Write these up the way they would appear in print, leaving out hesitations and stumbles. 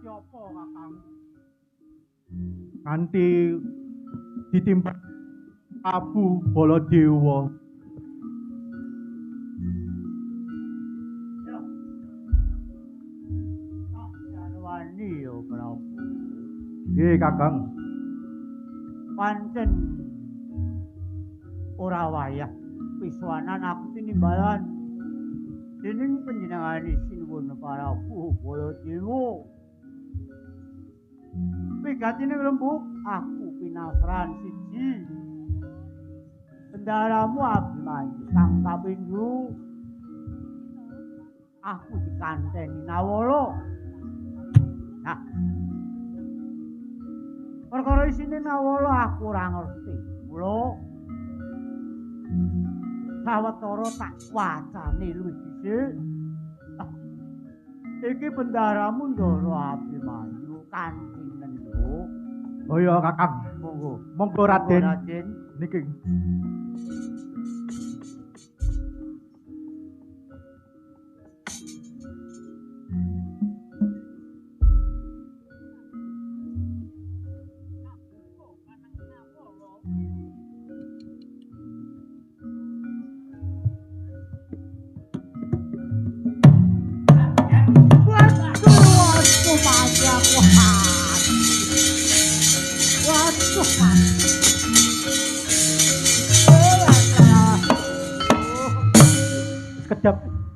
kanthi apa Kakang? Kanthi ditimpa Abu Baladewa. Wani yo Prabu. Nggih, Kakang. Pancen ora wayah pisuanan aku tinimbalan dening panjenengane sinuwun Prabu Baladewa. Wigatine lembuk aku pinasran siji. Bendaramu Abimanyu sang kapindho. Aku dikanteni Nawala. Nah, perkara isine Nawala aku ora ngerti. Mula sawetara tak wacane luwih dhisik. Iki bendaramu Ndara Abimanyu kanthi nenduk. Oh iya, Kakang. Monggo. Monggo Raden. Raden. Niki.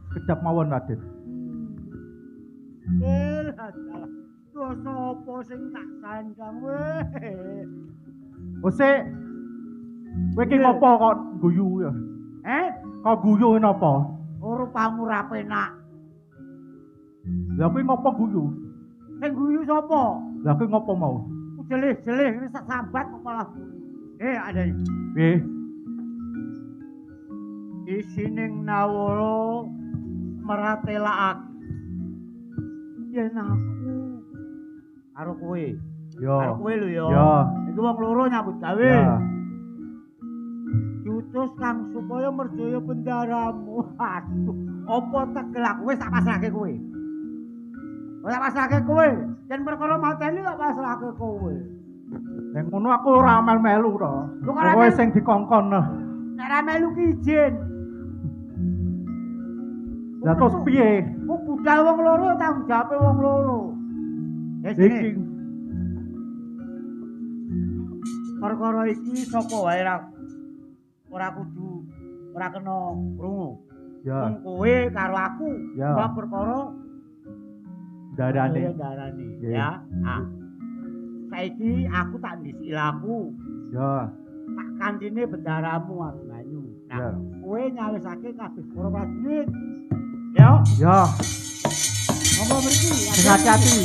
Kedap mawon Raden. Dosa apa sing tak sandang weh. Sik. Kowe iki ngopo kok guyu ya? Kok guyu napa? Rupamu ra penak. Lah kowe ngopo guyu? Sing guyu sapa? Lah kowe ngopo mau? Jelih-jelih wis sambat kok malah guyu. Ada. Piye? Isining Nawala meratelakake yen aku karo kowe. Yo. Karo kowe lho ya. Yo. Iki wong loro nyambut gawe. Ya. Diutus kang supaya merjaya bendaramu. Aduh, apa tegel aku wis tak pasrahke kowe. Wis tak pasrahke kowe. Yen perkara mateni tak pasrahke kowe. Nek ngono aku ora melu to. Kowe sing dikongkon. Nek ora melu ki izin. Lah terus piye? Ku budal wong loro tanggung jawabe wong loro. Iki perkara iki sapa wae ora kudu ora kena krungu. ya. Wong kowe karo aku Ya. bab perkara Darane. ya. Ah. Saiki aku tak ndisi ilaku. Ya. Tak kantine bendaramu Abimanyu. Nah, Ya. kowe nyawisake kabeh para prajurit. Ya. Ya. Ngomong mriki, Hati-hati.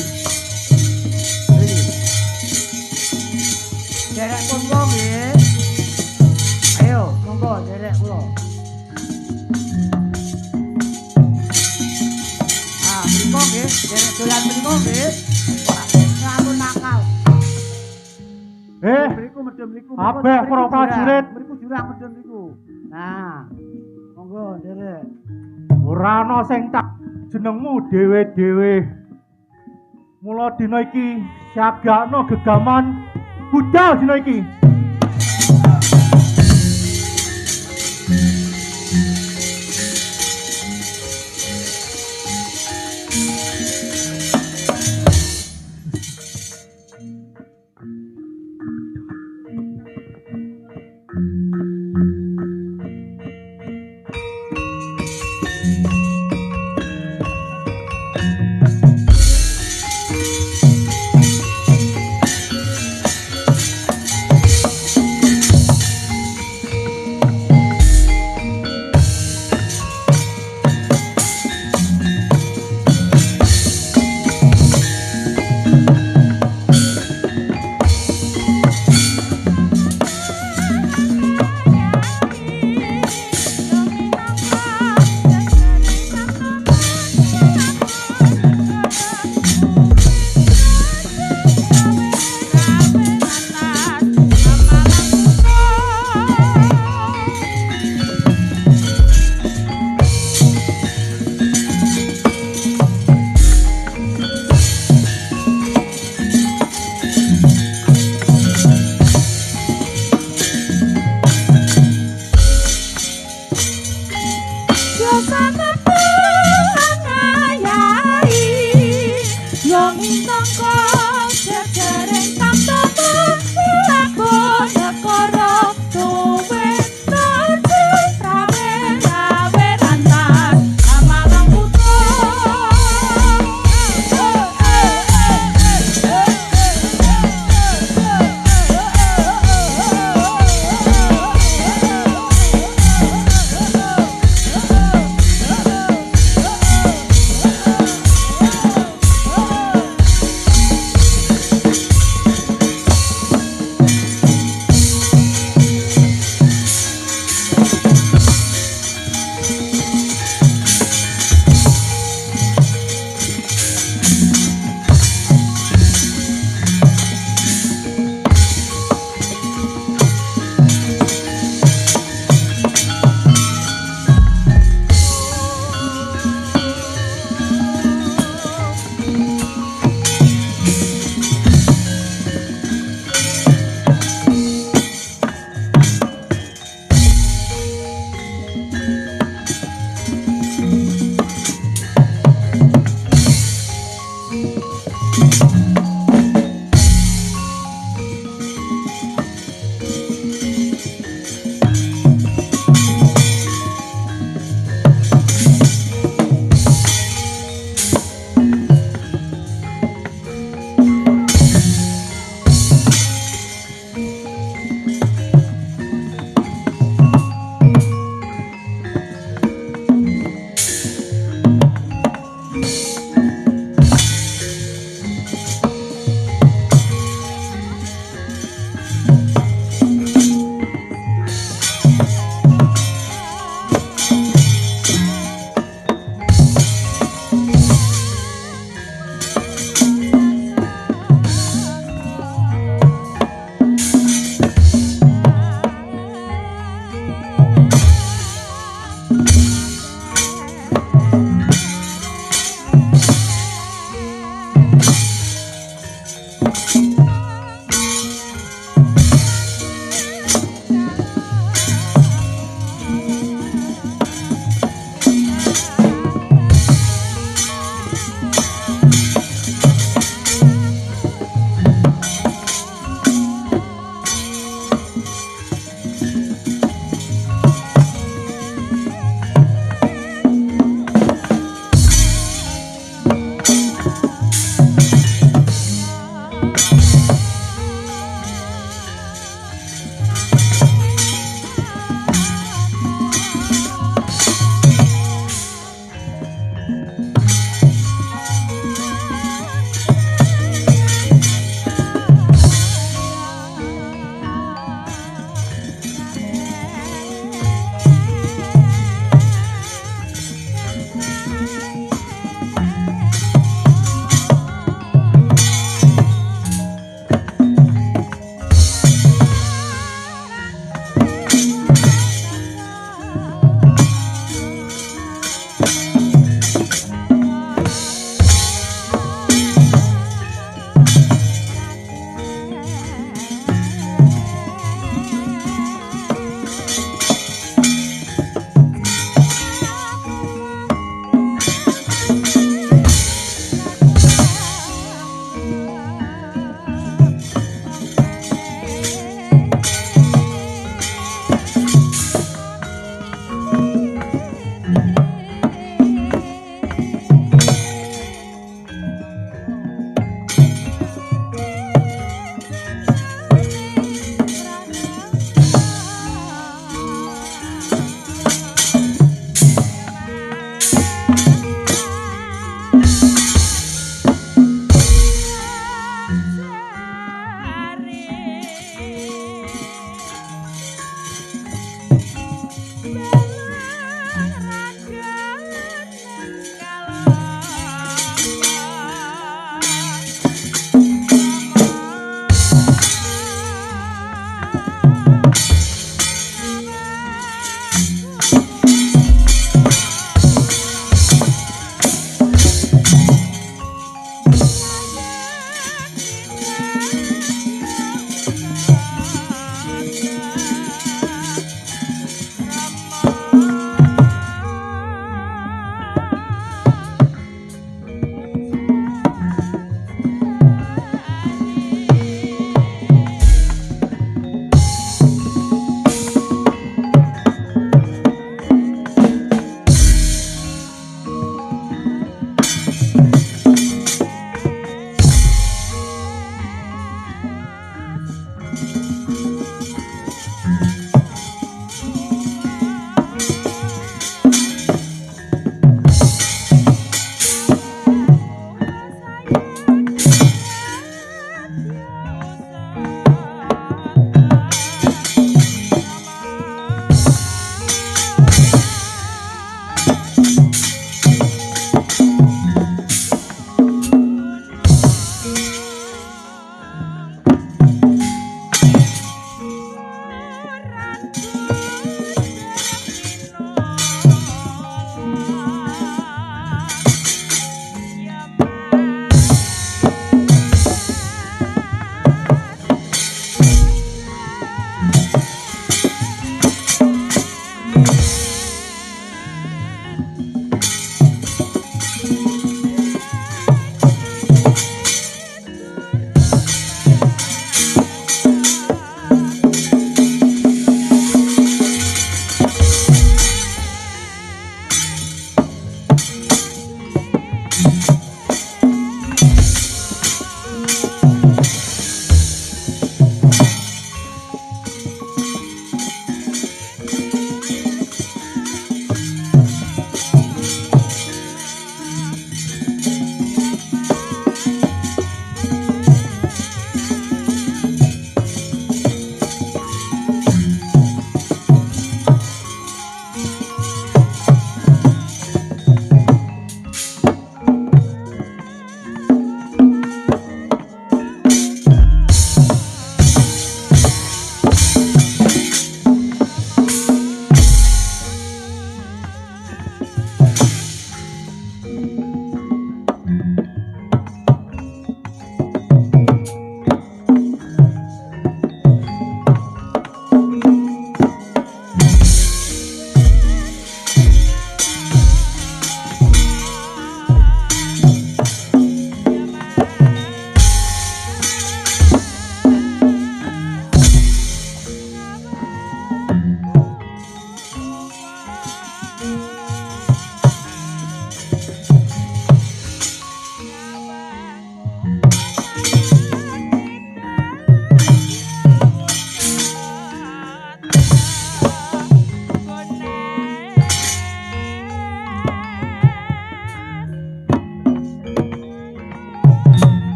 Derek pun wong nggih. Ayo, monggo derek kula. Mriko nggih, derek dolan mriko nggih. Aku nakal. Mriku medhem mriku. Kabeh para prajurit mriku jurang medhem mriku. Nah, monggo derek. ora ana sing tak jenengmu dhewe-dhewe. Mula dina iki siagakno gegaman budal dina iki.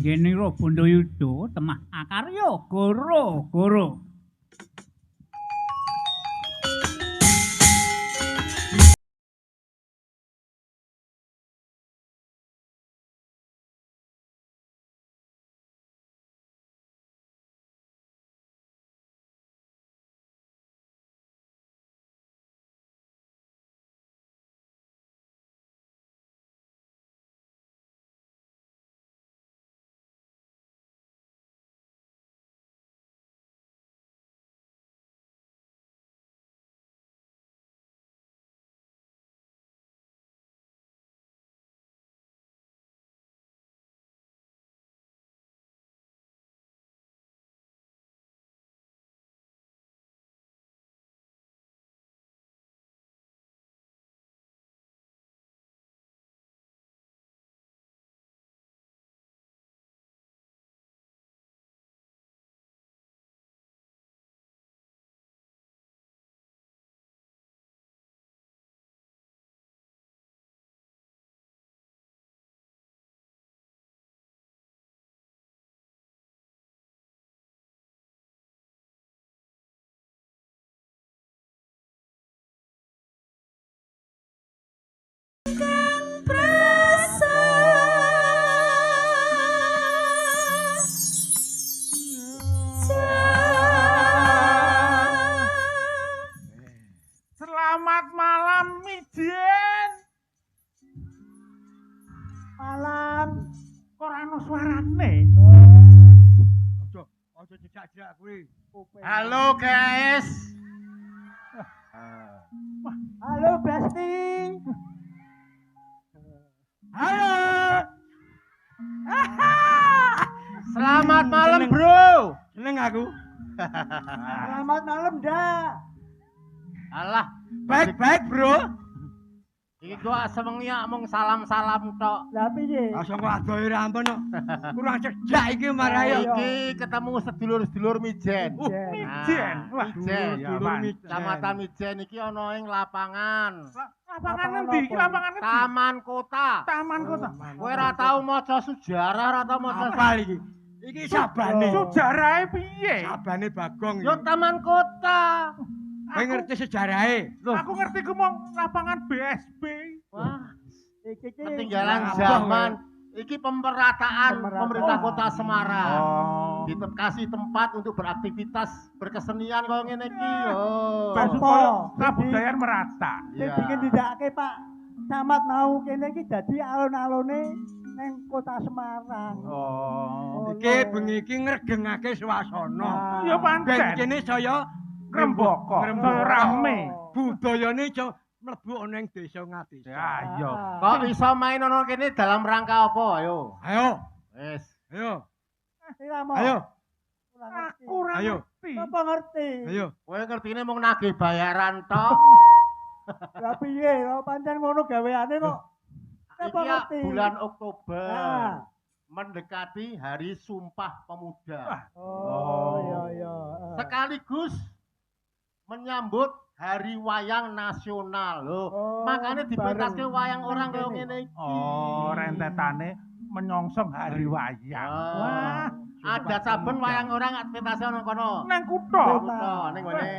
Anggenira Bandayuda temah akarya gara-gara. Selamat malam, Mijen. Malam. Kok ora ono suarane? Ojo jejak-jejak kuwi. Halo guys. Halo Besti. Halo. Selamat malam, Bro. Seneng aku. Selamat malam, dah. Alah, Baik-baik, Bro. iki gua sewengi mung salam-salam tok. Lah piye? Langsung kok adoh ora ampun kok. Kurang cedhak iki marayo. Iki ketemu sedulur-sedulur Mijen. Mijen. Wah, Mijen. Mijen. Kecamatan Mijen iki ana ing lapangan. Lapangan endi? Iki lapangan endi? Taman Kota. Taman kota. Kowe ora tau maca sejarah, ora tau maca Apa iki? Iki sabane. Sejarahe piye? Sabane Bagong Yo iki. Taman Kota. Kowe ngerti sejarahe? Aku ngerti ku mong lapangan BSB. Wah, Iki ketinggalan zaman. Iki pemerataan pemerintah Kota Semarang. Oh. Dikasih tempat untuk beraktivitas berkesenian kaya ngene iki. Oh. Ben supaya kabudayan merata. Sing Iya. pengin didakake Pak Camat mau kene iki dadi alun-alune ning Kota Semarang. Oh. Iki bengi iki ngregengake swasana. Ya Ben pancen. kene saya Ngrembaka. Ngrembaka. Rame. Budayane iso mlebu ana ing desa ngadesa. Ya iya. Kok iso main ono kene dalam rangka apa? Ayo. Ayo, Wis. ayo, Siramo. ayo, Aku ora Ayo. ngerti. Apa ngerti? ayo. Kowe ngertine mung nagih bayaran tok. Lah piye? Lah pancen ngono gaweane kok. Apa Iki ya ngerti? bulan Oktober. Ah. Mendekati Hari Sumpah Pemuda. Oh, iya iya. Sekaligus menyambut Hari Wayang Nasional. Loh, Oh, makanya dipentaske bareng. wayang orang kaya Ini. ngene iki. Oh, rentetane menyongsong hari wayang. Ah. Wah, Ada saben wayang orang aktivitas ana kono. nang kutha. Kutha ning ngene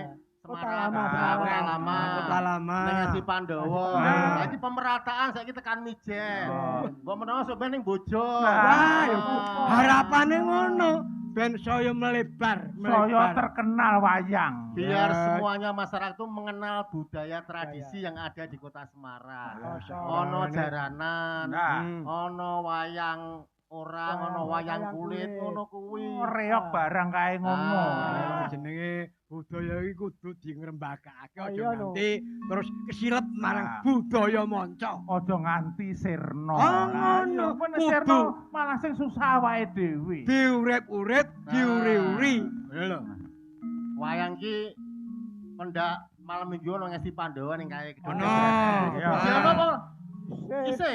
Semarang, Lama, Kota Lama. Kota Lama. Ning Esi Pandawa. Nah. Saiki pemerataan saiki tekan Mijen. Oh. Mbok menawa sampeyan ning Bojo. Wah, ya Ah. harapane ngono. Ben saya melebar, Saya terkenal wayang. Biar Ya. semuanya masyarakat itu mengenal budaya tradisi yang ada di Kota Semarang. Masya Ono Allah. jaranan, Nah, ono wayang orang, ono wayang wayang kulit, kulit. ono kuwi. reok barang kae ngono. Ah. Jenenge budaya iki kudu dingrembakake aja Iya, no. nganti terus kesilep marang Ah. budaya manca. Aja nganti sirna. Oh, Lah, ngono. iya, men Kudu. sirna malah sing susah wae dhewe. Diurip-urip, diuri-uri. Ngono lho. Wayang ki pendak malam minggu ono ngesi Pandawa ning kae gedung. Ono. Iya. Siapa apa? Isih.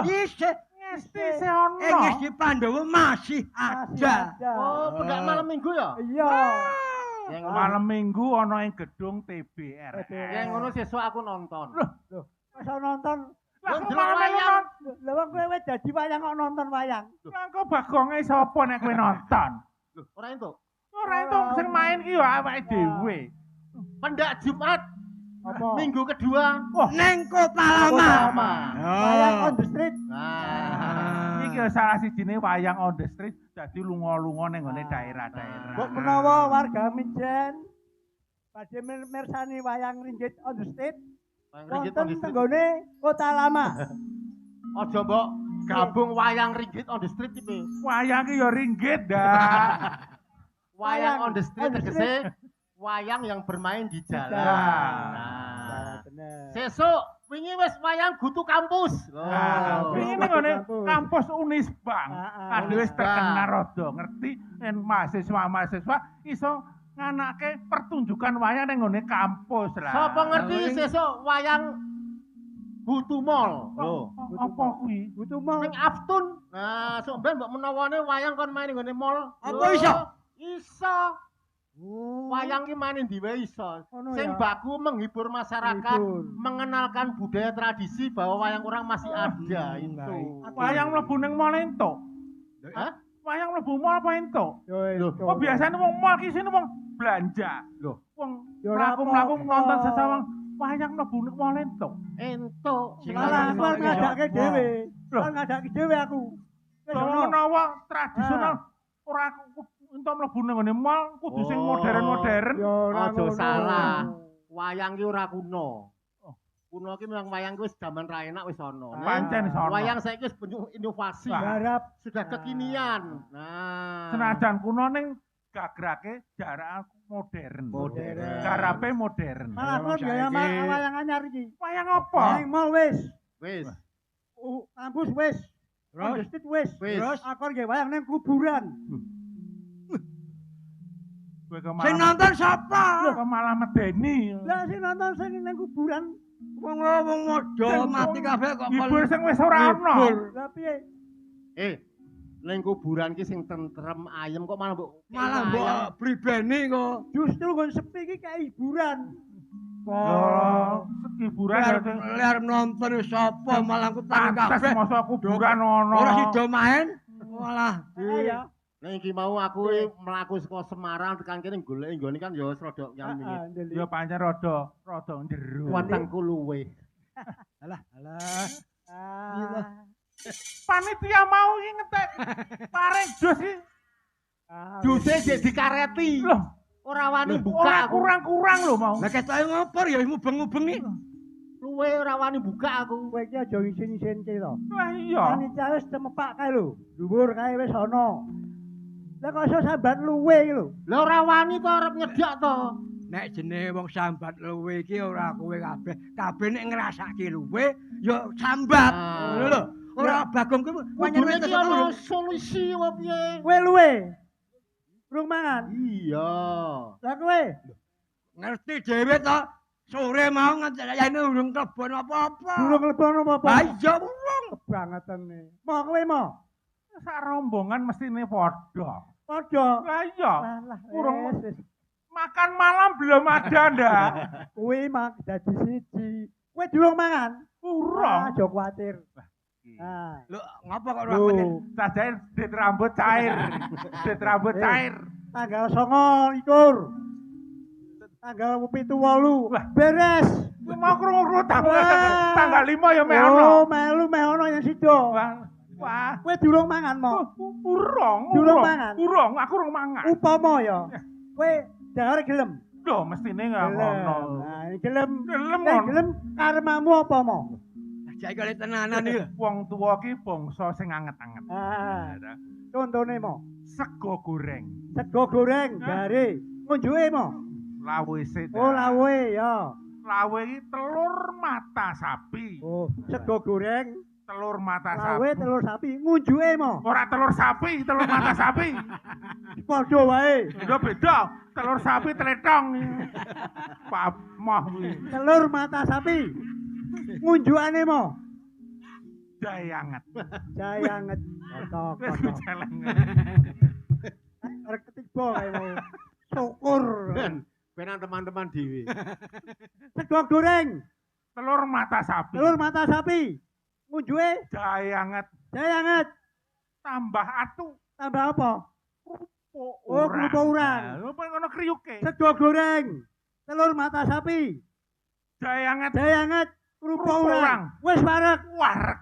Isih Ngesti se ono. ngisi Pandhawa masih ada. Oh, pendak malam minggu ya? Iya. Yang ngono, Malam minggu ana ing gedung TBR. yang ngono sesuk aku nonton. Masa nonton Lah kok Delok malah melu wayang. nonton. Lah wong kowe wis dadi wayang kok nonton wayang. Lah kok bagonge sapa nek kowe nonton? Lho, ora entuk. Ora itu sing main ki yo awake dhewe. Pendak Jumat Apa? minggu kedua. Wah, Neng Kota Lama. Lama. Wayang on the street. Nah. iki yo salah sijine wayang on the street dadi lunga-lunga ning gone daerah-daerah. Mbok menawa warga Mijen badhe mirsani wayang ringgit on the street wonten tenggone Kota Lama. Aja mbok gabung wayang ringgit on the street iki. Wayang ki yo ringgit dah. Wayang on the street on the tegese wayang yang bermain di jalan. Nah. Bener. Sesuk wingi wis wayang Gutu Kampus. Nah, Oh. ini nggone kampus Unisbang. Ah, Aduh wis Unisbang. terkenal rada ngerti yen mahasiswa-mahasiswa iso nganake pertunjukan wayang ning nggone kampus lah. Sapa ngerti sesuk wayang Gutu Mall. Lho, Apa kuwi? Butuh mau. ning Aftun. Nah, sok ben mbok menawane wayang kon main ning nggone mall. Apa Lho, iso? Iso. Wayang ki main ndi wae iso. Ngono Sing ya. baku menghibur masyarakat, Menghibur. mengenalkan budaya tradisi bahwa wayang orang masih ada itu. baik. Wayang mlebu ning mall entuk. Hah? Wayang mlebu mall apa entuk? Yo. Oh biasanya wong mall ki sini wong belanja. Loh, Wong Ya ora mlaku-mlaku apa-apa. nonton sesawang wayang mlebu ning mall entuk. entuk. Malah aku ngadake dhewe. Loh. Aku ngadake dhewe aku. Wis Kalau ono. menawa tradisional ora entuk mlebu ning ngene mall kudu sing Oh. modern-modern. Yo ora Aja ngono. salah. Wayang ki ora kuno. Oh. Kuno ki memang wayang ki wis jaman ra enak wis ana. Nah, Pancen sono. wayang saiki wis penuh inovasi. Wah. Garap. Sudah kekinian. Nah. Senajan kuno ning gagrake jarak modern. Modern. Garape modern. Malah kon gaya wayang anyar iki. Wayang apa? Ning mall wis. Wis. Kampus wis. Terus? Masjid wis. Wis. Terus aku nggih wayang ning kuburan. Kowe kok Sing malah nonton sapa? kok malah medeni. Lah sing nonton sing ning kuburan. Wong modho mati kabeh kok Hibur sing wis ora ono. Lah piye? Ning kuburan ki sing tentrem ayem kok malah mbok malah mbok bribeni kok. Justru nggon sepi iki kayak hiburan. Oh, hiburan ya. Ler nonton sapa malah ku tangi Pantes kabeh. masa kuburan ono. Ora sida main malah Ya. Nek iki mau aku mlaku saka Semarang tekan kene golek nggone kan ya wis rada nyami. Ya pancen rada njero. Wetengku luwe. alah. Panitia mau iki ngetek paring jus iki. Juse jek dikareti. Loh, Ora wani buka ora aku. kurang-kurang lho mau. Lah ketoke ngopor ya mubeng-mubengi. Luwe ora wani buka aku. Kowe iki aja isin-isinke to. Lah iya. Panitia wis cemepak kae lho. Dhuwur kae wis ana. Lah kok iso sambat luwe iki lho. Lah ora wani to arep nyedak to. Nek jenenge wong sambat luwe iki ora kowe kabeh. Kabeh nek ngrasake luwe ya sambat. Ah. Ngono lho. Ora bagong kuwi Kudune wanyane iki ana solusi apa piye? Kowe luwe. Rung mangan. Iya. Lah kowe ngerti dhewe to. Sore mau ngene urung klebon apa-apa. durung lebon apa-apa. Ha iya wong. Kebangetane. Mau kowe mau. Sak rombongan mestine padha. Padha. Lah iya. Lah Urung wis. makan malam belum ada ndak? Kowe mak dadi siji. Kowe durung mangan. Urung. Aja kuwatir. Nah. Lho ngapa kok ora pengen? Lho, Sajae dit rambut cair. Dit rambut cair. tanggal 29. Tanggal 7-8. Beres. Kowe mau krungu tanggal Wah. tanggal 5 ya meh Oh, ono. melu meh ono yang sido. Wah. Kowe durung mangan mo. Urung, Durung mangan? Urung, aku urung mangan. Upama ya. Kowe jangan gelem. Lho, mestine nggak ngono. Nah, ini gelem. Gelem Nek ngono. gelem karmamu apa mo? Jake kali tenanan iki. Wong tuwa ki bangsa sing anget-anget. Ah, contone mo. Sego goreng. Sego goreng gare. Ngunjuke mo. Lawe sik. Oh, lawe ya. Lawe iki telur mata sapi. Oh, sego goreng, Telur mata lawe sapi. telur sapi. Ngunjuke mo. Ora telur sapi, telur mata sapi. Padha wae. Udah beda. Telur sapi tletong. Pak mah kuwi. Telur mata sapi. Ngunjukane mo. Jahe anget. Jahe anget. Kotok. Wis celeng. Arek ketiba kae mo. Syukur. Benar teman-teman dhewe. Sego goreng, Telur mata sapi. telur mata sapi. Ngunjuke jahe anget jahe anget. tambah atu Tambah apa? kerupuk Oh, kerupuk urang. Nah, apa ngono kriuke Sego goreng. Telur mata sapi. jahe anget Jahe anget. Kerupuk Kerupuk urang. urang. Wis parek. wareg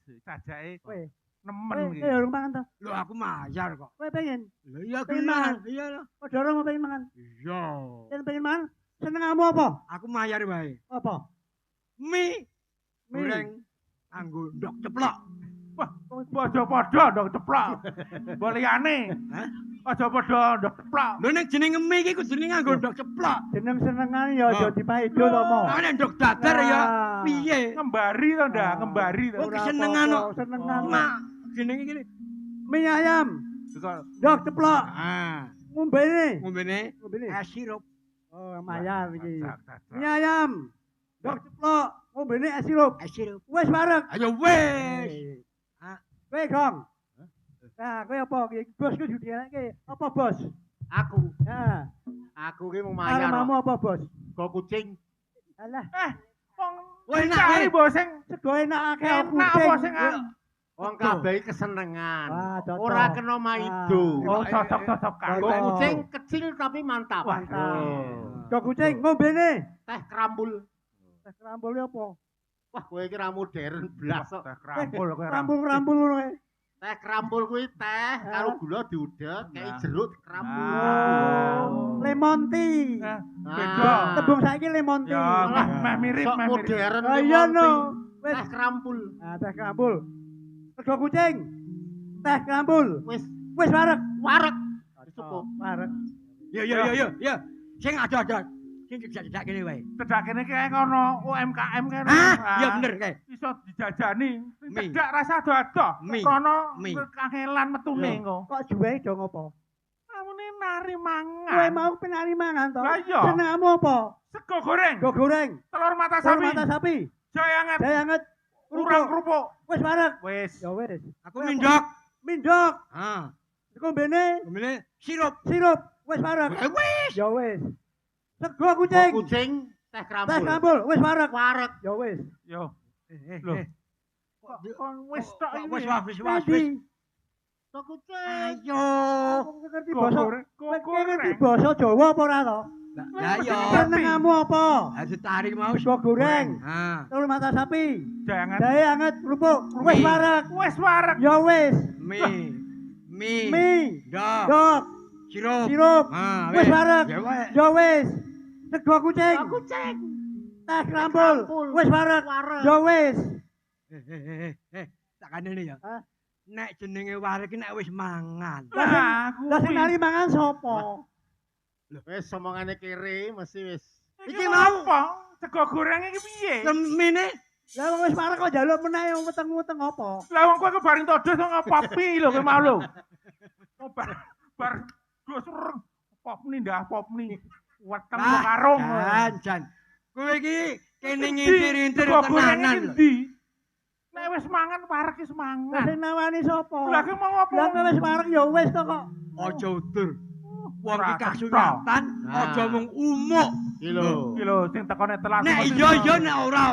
wis sajake Kowe. nemen iki Kowe urung mangan to? Lho aku mayar kok. Kowe pengen? Lho iya Pengen mangan? Iya lah. Padha ora mau pengen mangan? Iya. Yen pengen mangan, senengmu apa? Aku mayar wae. Apa? Mie Mie. goreng anggo ndok ceplok. wah padha-padha ndok ceplok mbok liyane Hah? aja padha ndok ceplok Lho nek jenenge mie iki kudune nganggo ndok ceplok. Jeneng senengan ya aja Oh. dipaido to mo. Lah nek ndok dadar ya Nah. piye? ngembari to ndak ngembari to Oh, kesenengan kok. Senengan. Mak jenenge iki. Mie ayam, Suka- ndok ceplok, Ah, ngombene. ngombene Ngombene. es sirup. Oh, mayar iki. Dak, dak, dak. Mie ayam, ndok ceplok, ngombene es sirup. Es sirup. Wis parek. Ayo wis. Ah. Kowe Gong. Nah, kowe apa iki? Bosku judi enake. Apa bos? Aku, Nah, aku ki mau mayar. aremamu apa bos? Go kucing. Alah, wong Wah, enak, cari weh. bos sing sego enak akeh aku enak kucing. apa sing Wong kabeh kesenengan. Wah, cocok. Ora kena maido. oh cocok-cocokan Go kucing kecil tapi mantap. Mantap. Oh. Go kucing ngombene. Teh krambul. Tes rambul apa? Wah, kowe iki ra modern blas kok. teh krampul kowe ra. Rambul-rambul ngono kae. Teh krambul kuwi teh karo gula diudek, kei Nah. jeruk krambul. Oh. Lemon tea. Eh, Ah. beda. Tembung saiki lemon tea. Ya, Lah, meh mirip, Sok meh mirip. modern Ah, iya lemon no. tea. Wis, Teh krambul. nah teh rambul. Sego kucing. Teh rambul. Wis Wis parek. wareg. Cukup. Parek. Ya. Sing ada. Sing dijak kene wae. Cedak kene kae kono UMKM kene. Hah? Ah, Iya bener kae. Iso dijajani. Mie. Cedak rasa ado-ado. Mie. Kono Mie. kangelan metune Iya. engko. Kok juwe do ngopo? Kamune nari mangan. Kowe mau penari mangan to? Lah iya. Senengmu apa? Sego goreng, Go goreng. telur mata Telur sapi, mata sapi. jahe anget, Jahe anget. urang kerupuk. Wis parek. Wis. Ya wis. Aku mindok. Mindok. Ah, Ngombene ngomene sirup. sirup. Wis parek. Wis. Ya wis. Sego Go kucing. kucing, teh Teh krambul. rambul. Wis parek. Wareg. Ya wis. Yo, Eh, Loh. eh. kok wis tok iki. Wis. Tadi. Go kucing. Ayo. Kamu ngerti Go basa? goreng, go Kowe ngerti goreng. basa Jawa apa ora to? Lah ya. Senengmu apa? Aduh tarik mau Sego goreng. Ah, Telur mata sapi. Jahe anget. Jahe anget kerupuk. Wis Mie. parek. Wis wareg. Ya wis. mie. Mie. Dok. Dok. Sirup. Sirup. Ah, Wis parek. Ya wis. Ya wis. Sego kucing. Go kucing. Teh rambul. Rambul. Wis parek. Wareg. Ya wis. Tak kandene ya. Hah? Nek jenenge wareg ki nek wis mangan. Lah, Lah sing kuwi. nari mangan sapa? Wis omongane kere mesti wis. Iki mau apa? Sego goreng iki piye? Lemine Lah wong wis parek kok njaluk meneh wong weteng-weteng apa? Lah wong kowe kebaring todos kok ngopi lho kowe mau lho. Kok bar dos popni ndah popni. Weteng kok karung. Jan. Kowe iki kene Endi? ngintir-intir Sego goreng tenanan iki lho. endi? Nek wis mangan parek wis Lah mangan. sing nawani sapa? Lah kowe mau apa? Lah kowe wis parek ya wis to kok. Aja udur. Wong Ora iki kasuyatan, Nah. aja mung umuk. Iki lho. Iki lho sing tekone telat. Nek iya nek ora.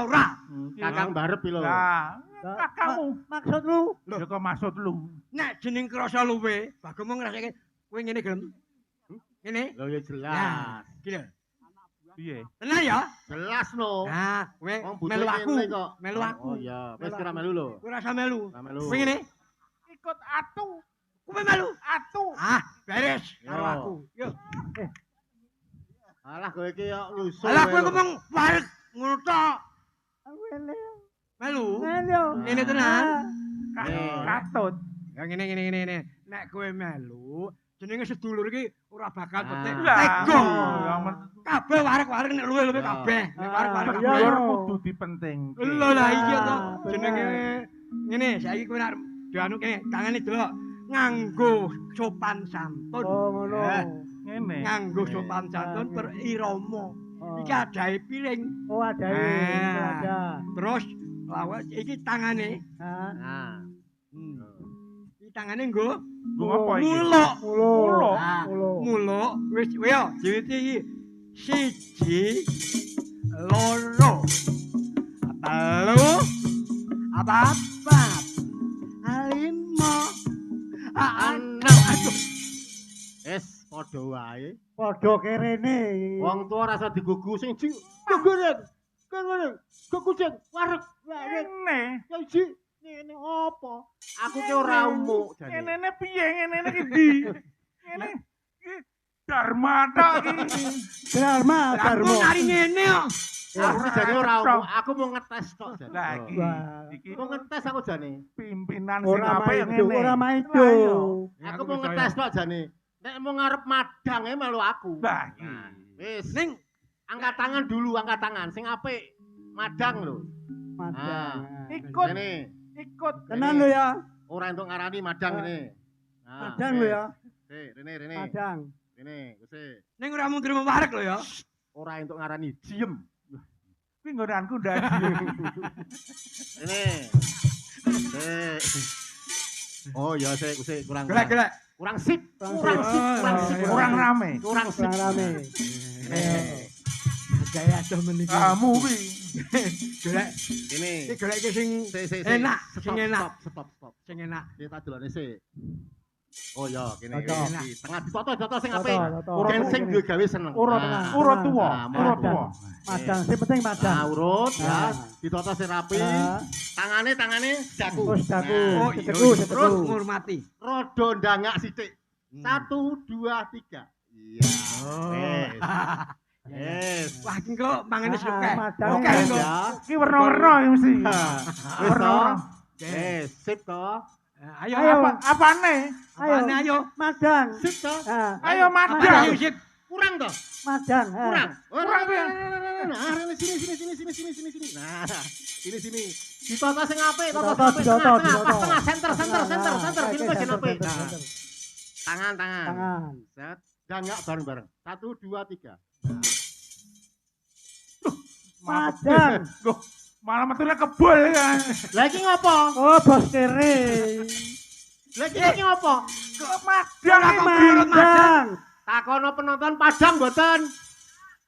Kakang barep iki lho. Lah, kakakmu. Maksud lu? Ya kok maksud lu. Nek jeneng krasa luwe, bagemu ngrasake kowe ngene gelem. Ngene. Lho ya jelas. Iki lho. Piye? Tenan ya? Jelas no. Nah, kowe Wong butuh melu aku. kene kok. Melu aku. Oh iya, wis kira melu lho. Kowe rasa melu. Ora melu. Kowe ngene. Ikut atu, Kowe melu. atu. Ah, beres karo Yo. aku. Yo. Alah kowe iki yo lusuh. Alah kowe lho. ngomong wareg ngono tok. Aku ele. Melu. Ele. Ngene tenan. Katut. Ya ngene. Nek kowe melu, jenenge sedulur iki ora bakal Ah. petik. Lah, Tego. ya men- Kabeh wareg-wareg nek luwe-luwe Ya. kabeh. Nek wareg-wareg Iya. kabeh. sedulur kudu dipentingke. Lho lah iya to. bener. Jenenge ngene, saiki kowe nek dianu kene tangane delok nganggo sopan santun. Oh ngono. Ngene. Nganggo sopan santun berirama. Iki adahe piring. Oh ada Ah. ini. Ada. Terus lawas iki tangane. Ah. Nah. Iki tangane nggo Nggo apa iki? muluk. Mulo. Ah, Mulo. muluk wis yo diwiti iki. 1 2 papat, lima, Enam. Aduh. Wis padha wae. Padha kerene. Wong tuwa rasa digugu sing ji. Guguran. Kan ngene. Gugujan wareg. Ngene. Ya ji. Ngene apa? Aku ki ora umuk jane. Ngene piye ngene iki ndi? Ngene iki Dharma tok iki. Dharma. aku ngari ngene kok. Aku ki jane ora umuk. Aku mau ngetes tok jane. Lah iki iki Mau ngetes aku jane. pimpinan sing Ora apik maido, ngene. ora maido. Aku mau ngetes tok jane. Nek mau ngarep madang melu aku. Lah iki. Nah, wis. Ning Angkat tangan dulu, angkat tangan. Sing apik madang lho. Madang. Ikut Ini ikut Tenan lho ya. ora entuk ngarani madang ini. Madang lho ya. Rene. Madang. Rene, wis. ning ora mung terima wareg lho ya. Ora entuk ngarani diem. kuwi nggonanku ndadi. Rene. Oh ya sik kurang. Golek. Kurang sip. Kurang rame. Kurang sip. Kurang rame. Gaya adoh meniki. Kamu kuwi Golek. Ini. Iki golek sing Sik. enak, sing enak. Stop. Sing enak. Kita delone sik. Oh ya, kene Toto. iki. Tengah ditoto sing apik. Toto. Ken sing duwe gawe seneng. urut Nah. urut tuwa, Nah, urut madang. tuwa. Madang, sing penting madang. Nah, urut ya, Nah. ditoto sing rapi. Nah. Tangane daku. Oh, daku. Nah, Oh, Seteku, iya. seteku. Terus ngurmati. rodo ndangak sithik. 1 2 3. Iya. Wes. Yes. Wah, iki kok mangane Ah, suka. madang. Oke, Oke, kok. Ya. Iki werna-werna iki mesti. Wis to? Werna-werna. Sip to? Ayo, Ayo. apa? Apane? Ayo. Madang. Sip to? Ah, Ayo madang. Ayo, sip. Kurang to? madang. Kurang. Kurang ya? Nah, sini. Nah, sini. Ditoto sing apik, toto Ditoto, sing apik. ditoto, Tengah, ditoto. pas tengah, center. Oke, Sini bagian center, apik. center, Nah, center. tangan. Tangan. Set. Dangak bareng-bareng. 1 2 3. Madang. Loh, malah metune kebul kan. Lah iki ngopo? Oh, bos kere. Lah iki ngopo? Kok madang iki. Madang. Takono penonton padang mboten?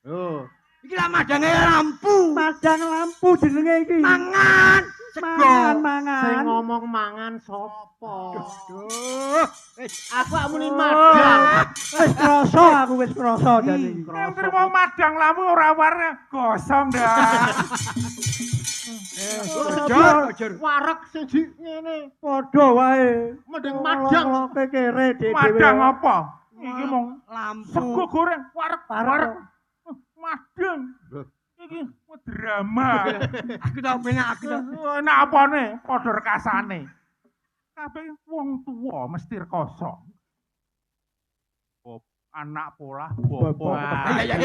Oh. Iki lah madange lampu. Madang lampu jenenge iki. Mangan. Sego. Mangan. Sing ngomong mangan sapa? Duh. Aku gak muni madang. Wis krasa jadi. Nek terima madang lampu ora warna gosong dah. Jor. Wareg sing di ngene. Padha wae. Mending madang. Loke kere dhewe. Madang apa? Iki mung Lampu. sego goreng wareg. Wareg. Madang. Iki drama. Aku tau penak aku tau. Enak apane? Padha rekasane. Kabeh wong tuwa mesti rekoso. Anak pola bopo. Iya.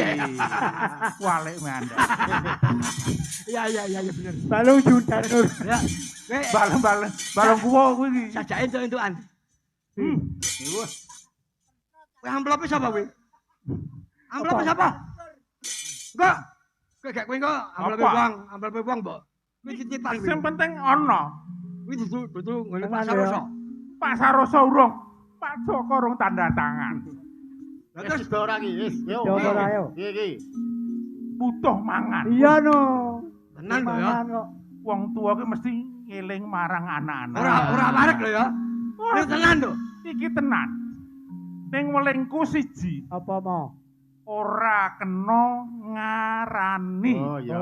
Walik manda. Iya bener. Balung judan. Ya. Balung kuwo kuwi iki. Sajake entuk-entukan. Kowe amplop sapa kowe? Amplop sapa? Enggak. Kowe gak kowe kok amplop wong, mbok. Kowe cicitan kowe. Sing penting ana. Kuwi dudu ngene Tenan, pasar ya. rasa. Pak Saroso urung. Pak Joko urung tanda tangan. Wis do ora iki, wis. Yo. Yo, ora, yo. Iki. Butuh mangan. Iya no. Tenan kok ya. Mangan kok. Wong tua ki mesti ngeling marang anak-anak. Ora wareg lho ya. Ini tenan lho. Iki tenan. Ning welingku siji, Apa mau? ora kena ngarani. Oh ya.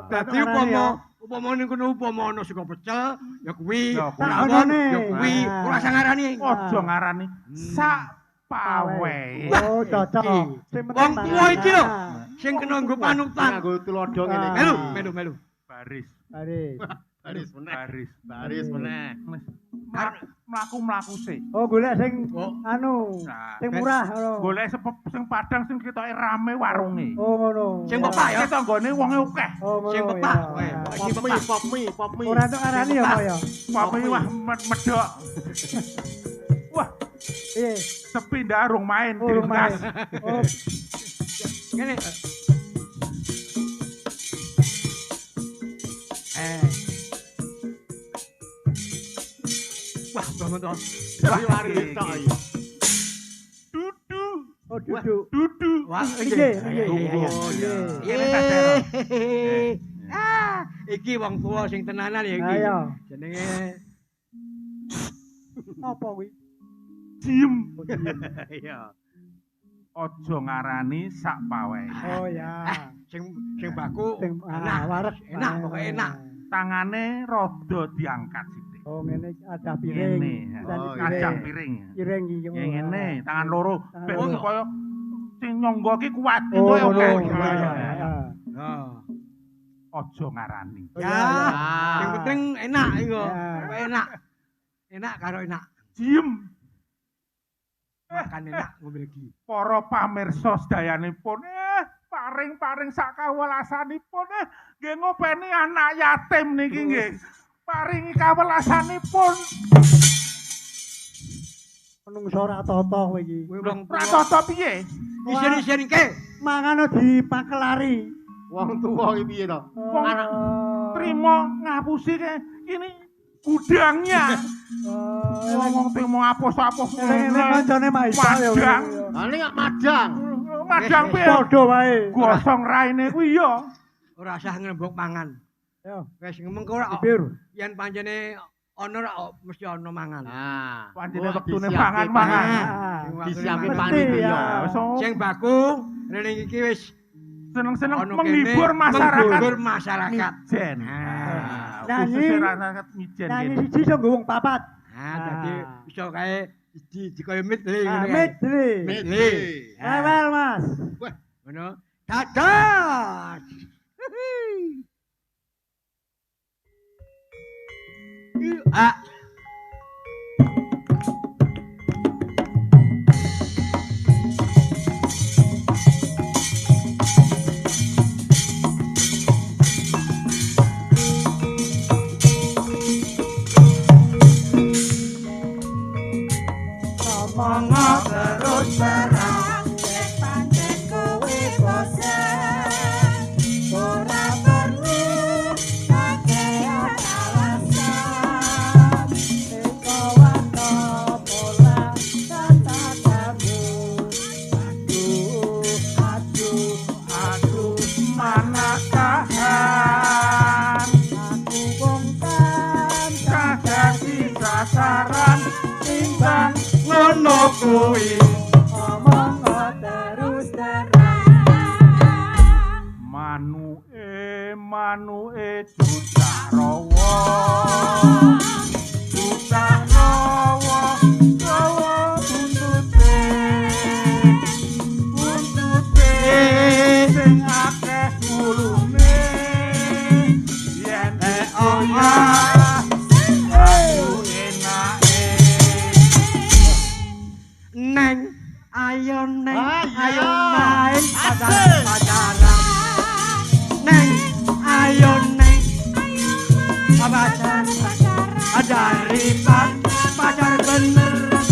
Dadi upama ning kono upama ana sego pecel, ya kuwi. Ya kuwi. Rawon, Ngarani. ya kuwi. Ora usah ngarani. Aja ngarani sak pawe. Oh, cocok. Sing penting Wong tuwa iki lho. mangan. Sing kena nggo panutan. Nganggo tulodo ngene Ah. iki. Melu. Baris, Baris. Baris meneh. Mlaku-mlaku sik. Oh, golek sing Oh. anu, Nah, sing murah ngono. golek sing padang sing ketoke rame warunge. Oh, ngono. Sing pepak ya. Kita nggone wonge akeh. Oh, ngono. Sing pepak. Sing pepak. Pop mie. Ora entuk arani ya, Pak ya. Papi wah medok. Wah, Piye? sepi ndarung main Oh, digas. lumayan. Oh, Ngene. Wah, banget to. Dari wari tok iki. Dudu, oh duduk. dudu. Wah, Iya. iya. Oh, iya. Iya. Ini tak terong. Ah, iki wong tua sing tenanan ya iki. Ayo. Jenenge Apa kuwi? Diem. iya. Aja ngarani sak pawehe. Oh ya. Sing baku Sing enak, wareg. enak pokoknya enak. Tangane rada diangkat sithik. Oh ngene ada piring. Ngene. Oh, iya. Ngajak piring. Piring iki. Ya ngene, tangan loro. Tangan Ben loro. supaya sing nyangga ki kuat Oh, entuk ngono. oke. Iya, Ya. iya. Oh. Aja ngarani. Oh, Ya, iya, iya. yang penting enak iku. Ya. Pokoknya enak. Enak karo enak. Diem. Makan enak ngombe lagi. Para pamirsa sedayanipun paring-paring sak kawelasanipun nggih ngopeni anak yatim niki nggih. Paringi kawelasanipun. Menungso ora tata kowe iki. Kowe wong Ora tua. tata piye? Isin-isin ke. Mangano dipakelari. Wong tuwa iki piye to? Wong anak trimo ngapusi ke ini gudangnya. Ngomong timo apus-apus Ngene kancane Maisa ya. Madang. Lah ning gak madang. Madang piye? Padha wae. Gosong raine kuwi ya. Ora usah ngrembug mangan. Yo, Wis ngomong ora bibir. yen pancene ana ora mesti ana mangan. Nah, Pancene wah, wektune disiapke mangan-mangan. Ah. Disiapke Mesti, panitia. ya. Wis Sing baku rene iki wis seneng-seneng ana menghibur kene, masyarakat. menghibur masyarakat. Mijen. Nyanyi. Khususnya masyarakat mijen Nyanyi kene. siji iso nggo wong papat. Nah, dadi iso kae dikoyo medley Ah, ngene kae. medley. Medley. Rewel, Mas. Ngono. Dadas. Ah. Ngomong Terus terang. pancen kowe bosen ora perlu kakean alasan kawan pola tanpa kamu Aduh, manakahan aku bongkar kadang di sasaran timbang Ngono kuwi. ngomong terus terang manue juta rawa rawa buntute sing akeh ulune yen oyah aduh enake Neng, ayo neng, Ayo. ayo naik pacaran. Neng, ayo neng, pacaran. Pacaritan, pacar beneran.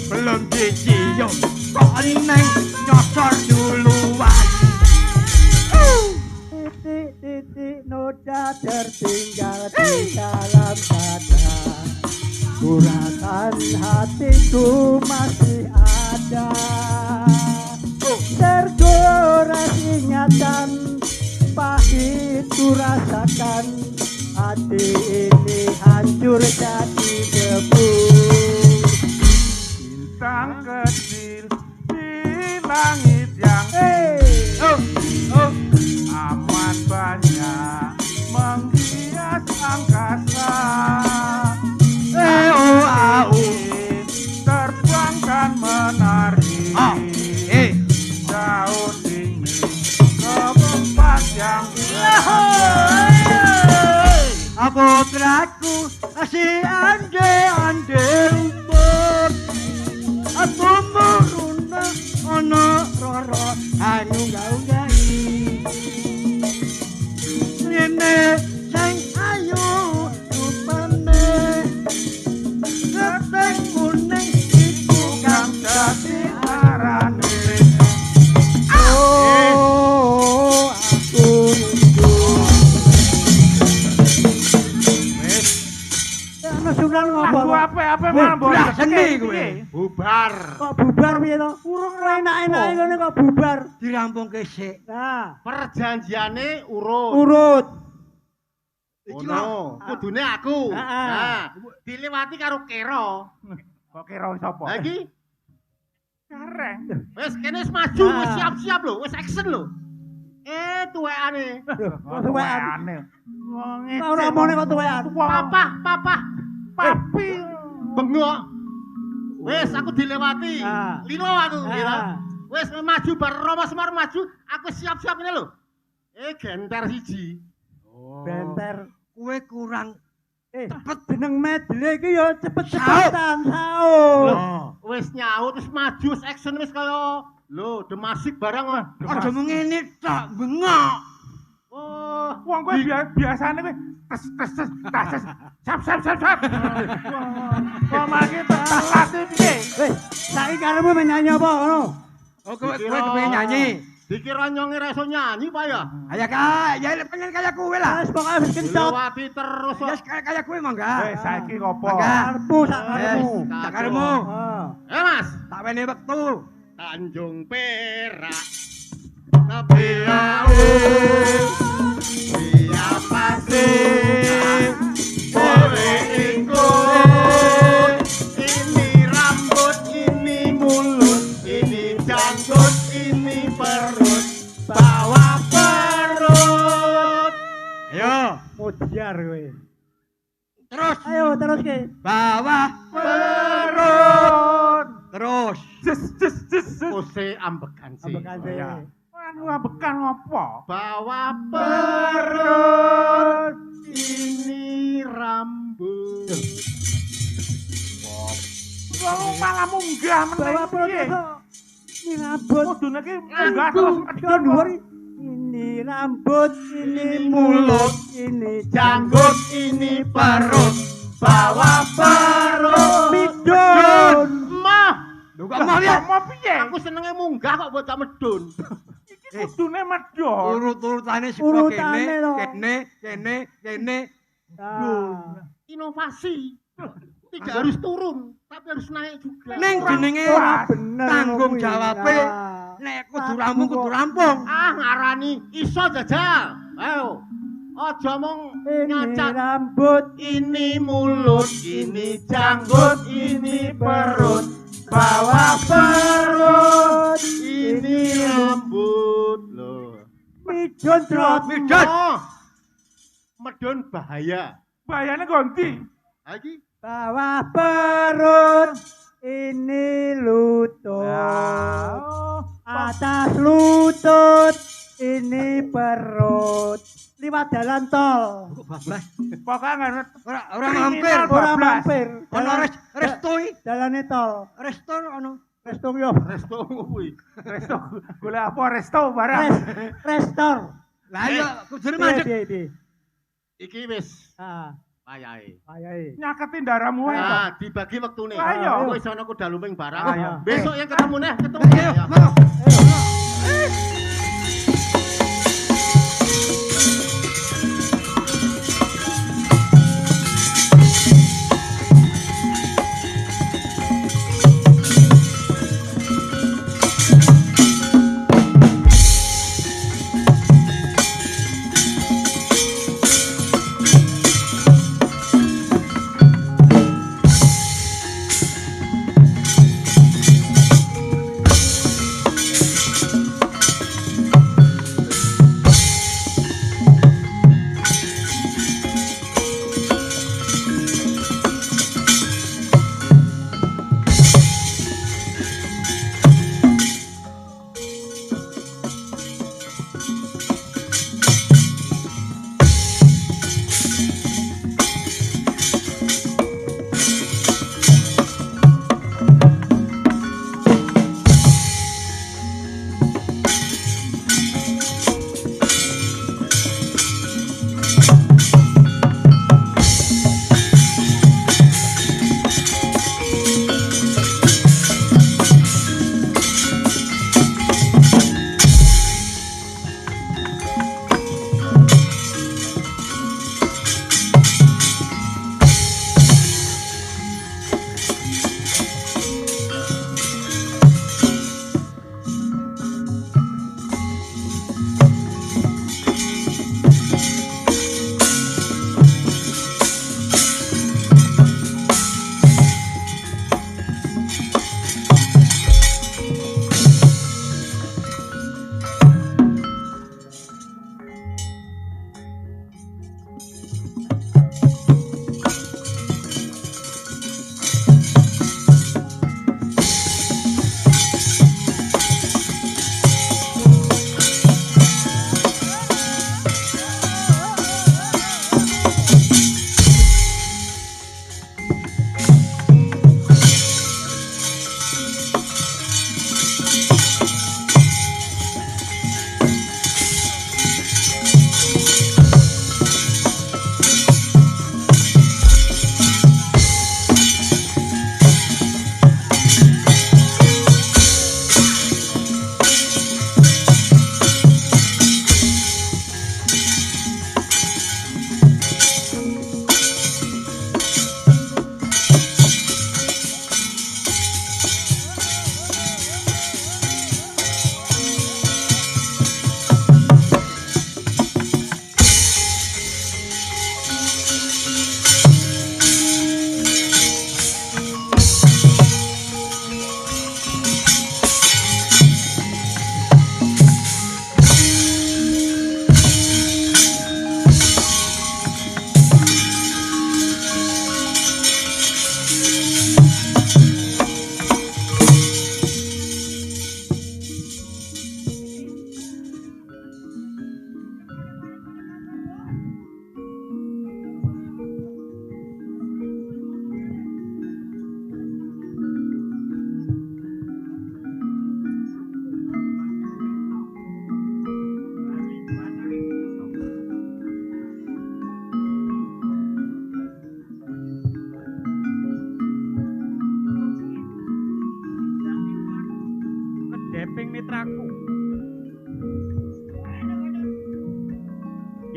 Belum dicium, kok neng nyosor duluan. titik-titik noda tertinggal di dalam dada. Guratan hatiku masih ada. Tergores ingatan pahit ku rasakan. Hati ini hancur jadi debu. bintang kecil di langit yang amat banyak menghias angkasa. Angin terbangkan menari daun dingin keempat yang Putraku si ande rumput. Aku meruna ono roro anu gaunggahi. Rene sang ayu rupane keteng kuning iku kang dadi arane. Oh, aku rindu. Ana urusan ngopo? Lagu apa malah mbok Lah, seni piye? kowe. Bubar. Kok bubar piye to? Urung enak-enak ngene kok bubar. Dirampungke sik. Nah, Perjanjiane urut. urut. Iki Ono, kudune aku. Heeh. Nah, dilewati karo Kero. Kok kira sapa? Lah iki Kareng. wis kene wis maju, wis siap-siap lho, wis action lho. Tuwekane. Kok tuwekan? Aneh. Wong Kok ora omone kok tuwekan? Papa, Papi. bengok. Wis aku dilewati. Ah. Lino aku, gitu. Ah. Wis maju bar Rama Semar maju, aku siap-siap ini lho. Genter siji. Benter. Kowe kurang Cepet jeneng medley iki ya cepet-cepetan saut. Wis nyaut, wis maju, wis action wis kaya lho, demasik barang. aja mung ngene tok, bengok. Oh, Wong kowe biasane kowe tes sap. Kok mangke telat piye? Wis, saiki karepmu menyanyi apa ngono? Oh, kowe kepengin nyanyi. Dikira nyonge ra iso nyanyi Pak ya. Ayo Kak, ya pengen kaya kowe lah. Wis pokoke wis kencot. Dilewati terus kok. Ya kaya kowe mangga. Wis saiki opo? Karepmu sak karepmu. Sakaremu. Ah. Mas, Tak wene wektu. Tanjung Perak. Tapi siapa sih boleh ikut? Ini rambut, ini mulut, ini janggut, ini perut, bawa perut. Ayo, Mudiar kowe. terus Ayo terus ke. bawah Perut. terus. Jes. Ose ambekan sih. Ambekan sih. Ya. Anu ambekan ngopo? Bawa perut, ini rambut. Wong malah munggah Bawa perut piye? itu. Ini rambut. Kudune iki munggah terus Kan dhuwur. Ini rambut, ini mulut, ini Janggut ini perut, bawa perut. midun. Mah, Lho kok mau lihat? Mau piye? aku senenge munggah kok bocah medun. Iki kudune medhot. Urut-urutane saka Urutane kene, lho. kene. Nah. Inovasi. Tidak harus turun, tapi harus naik juga. Ning jenenge Ora bener. tanggung kuwi. jawabe. Nah. Nek kudu rampung. Ah, ngarani iso jajal. Ayo. Aja mong Ini nyacat. rambut, Ini mulut, ini janggut, ini perut, bawa perut, ini rambut loh. midun trot. Midun. Oh, medun bahaya. Bayane ganti. Lagi Bawah perut, ini lutut. Atas lutut, ini perut. Liwat jalan tol. Kok bablas? Pokoke ngarep Ora mampir. Ora mampir. Ono restoi. Jalane tol. Resto ono. Resto yo. resto kuwi. resto. Golek apa resto barang. Restor. Lah iya kudune mandek. Piye. Iki wis Ah, payahe. ayahe. Nyaketi ndaramu ae. Nah, dibagi wektune. Ayo. Wis ana kuda luming barang. Ayo. Besok yang ketemu neh, ketemu. Ayo, Ya. monggo.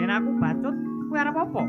yen aku bacut, kowe arep apa?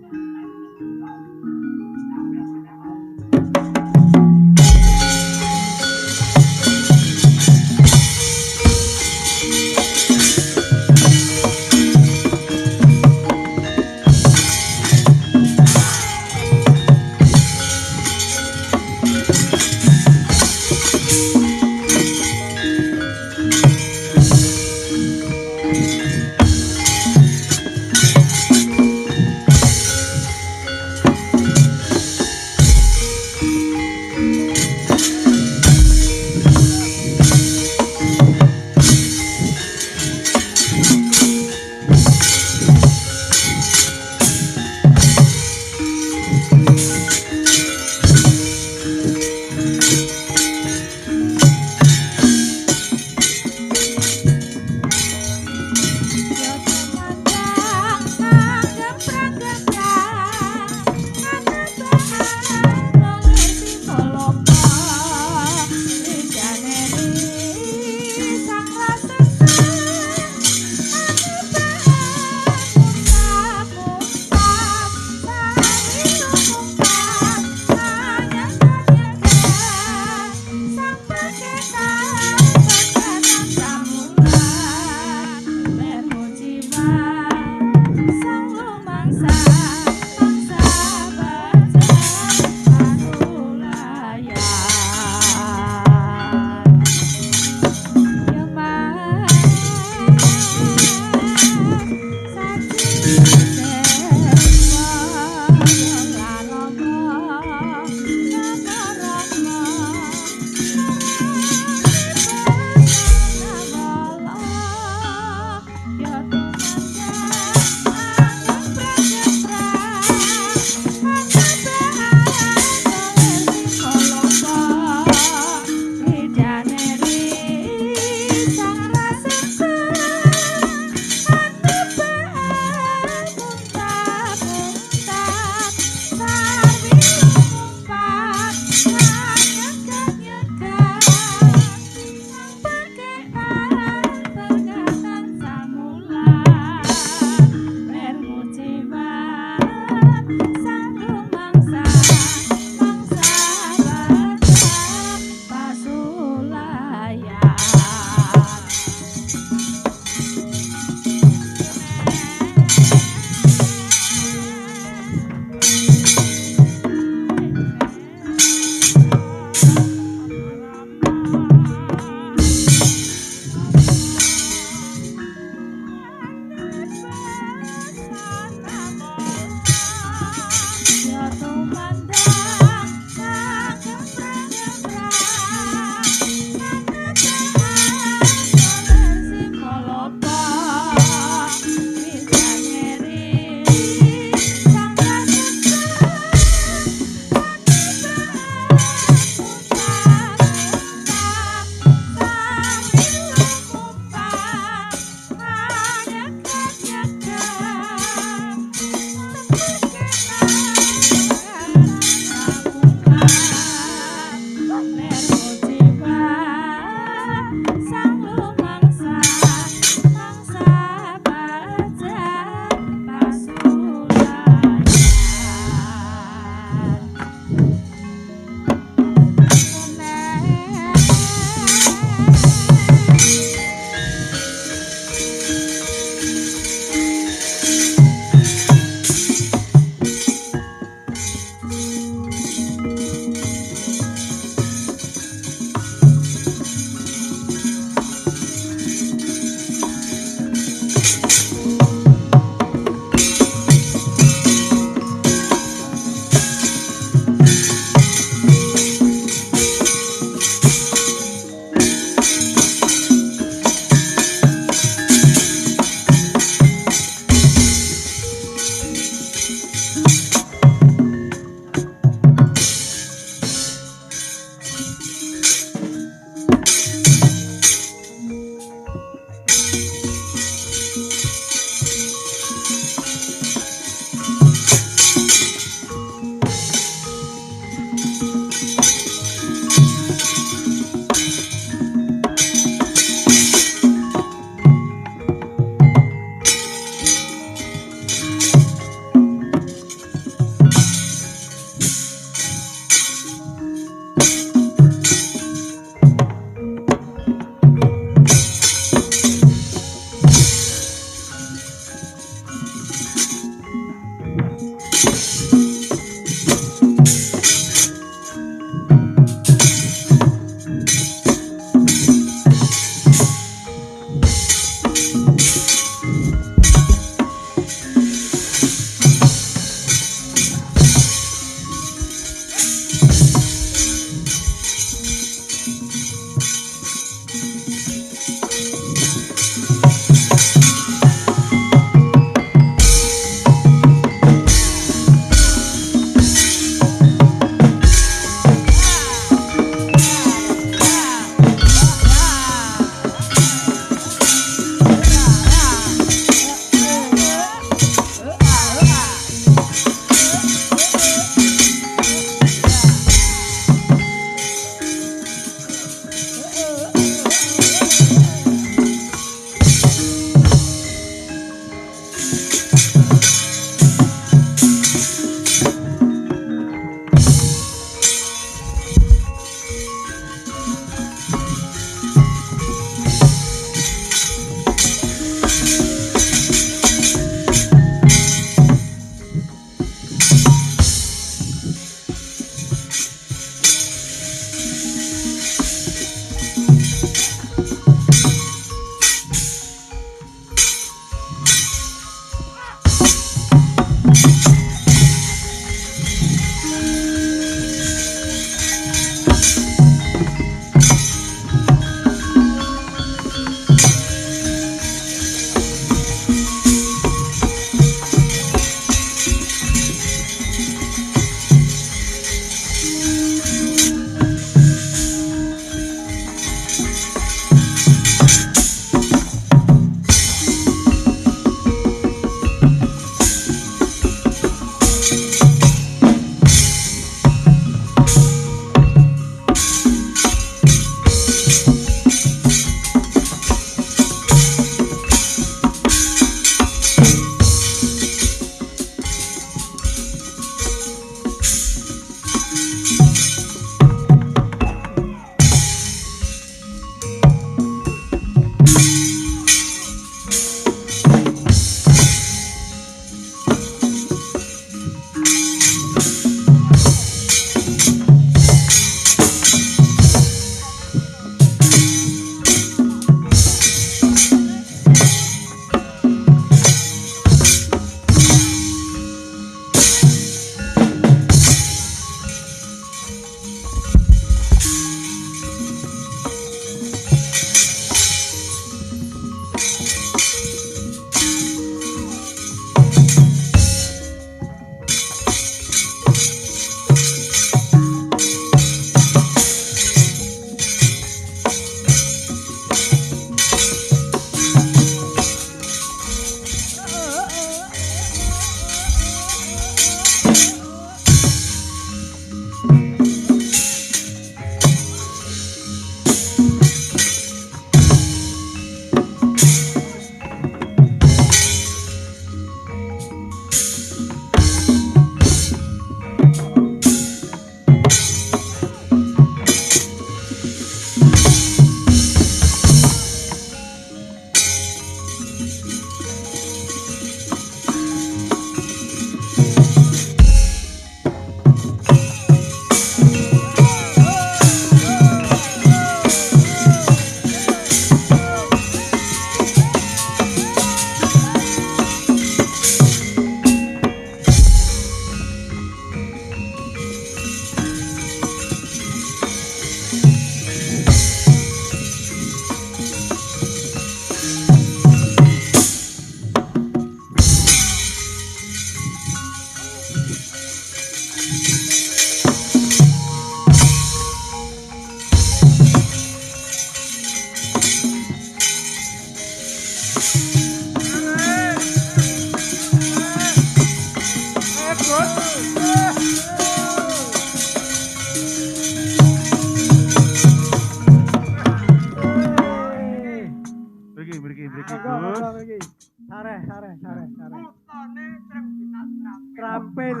mriki Monggo, Gus. monggo iki. Sareh. Putane trem dinastram. Trampil.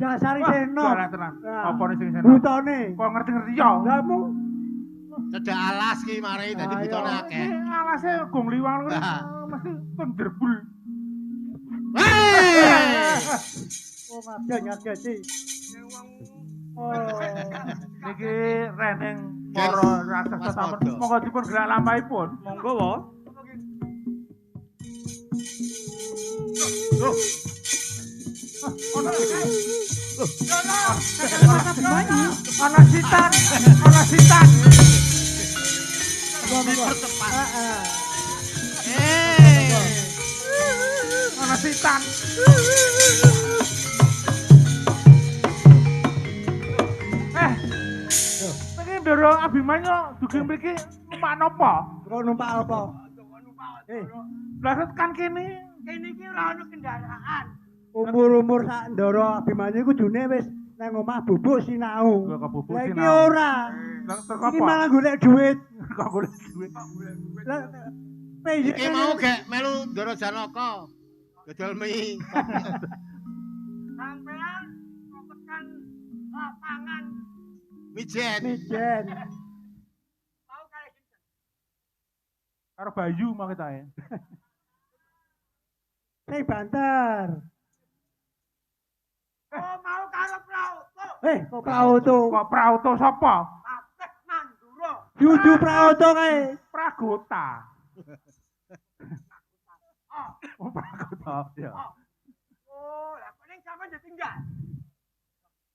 Dasari seno. Salah tenan. Apa nih sing seno? Butone. Kok ngerti-ngerti ya? Lah mu Cedak alas ki mari dadi Ayo. butone akeh. Alase gong liwang mesti tendrbul. Hei! oh ngaget sih. Oh. Niki reneng para raksasa sampun monggo dipun gerak lampahipun. Monggo wae. Loh, Ana sitan. dipercepat. Ana sitan. Niki ndoro Abimanyu dugem mriki numpak napa? Kok numpak apa? Lah kan kene Iki ora ono kendaraan. Umur sak Ndoro Abimanyu kudune wis nang omah bubuk sinau. Kok bubuk Lah iki sinau? ora. Lah terus Iki apa? malah golek duit. Kok golek duit. Lah pengen Iki mau gek melu Ndoro Janaka. Dodol mie. Sampean tekan lapangan Mijen. mijen. mau kali sinten? Karo Bayu mau kita ya. Sing banter. Oh mau karo Prauto. Kok Prauto? Kok Prauto sapa? Akeh Mandura. Dudu Prauto kae. Pragota. Oh, Pragota ya. Oh, lah kok ning sampean ditinggal.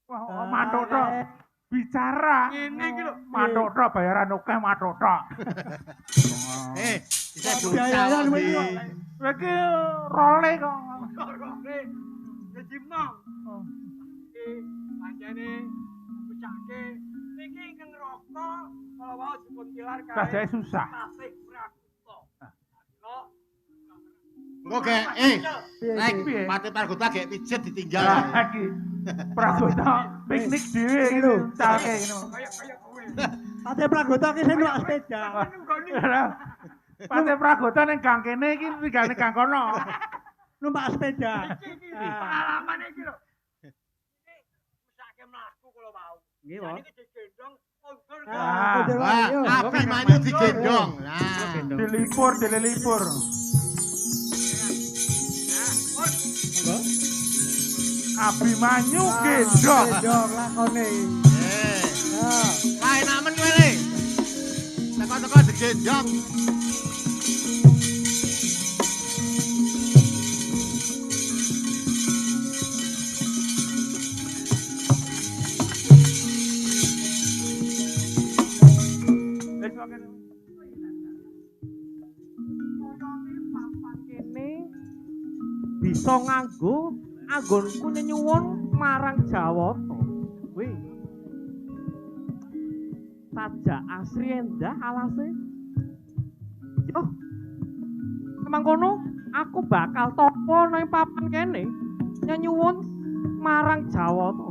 Wah, mantuk tok. Bicara. Ngene iki lho. Mantuk tok bayaran akeh mantuk tok. Bisa Biayanan dosa. wis kok. Lha iki role kok. Oke. Jadi mau. Iki pancene becake niki ingkang rokok kalau mau dipuntilar Lah jae susah. tasih Prakuto. Kok Engko gek Rek, Pati Pargota gek pijet ditinggal. Lah iki Pragota piknik dhewe iki lho, cake ngono. kaya kowe. Pate Pragota ki sing numpak sepeda. Pate Pragota ning gang kene iki tinggane gang kono. Numpak sepeda. Iki pengalaman iki lho. Iki becake mlaku kalau mau. Nggih, Jadi iki digendong kondur Ah. Wah, api manyu digendong. Nah, Dilipur. Abimanyu gendong. Gendong lakone. Ah. Kae namen kowe le. Teko-teko digendong. Bisa nganggo anggonku nyuwun marang Jawata. Wih. Sajak asri endah alase. Yo. Kemangkono aku bakal topo nang papan kene nyuwun marang Jawata.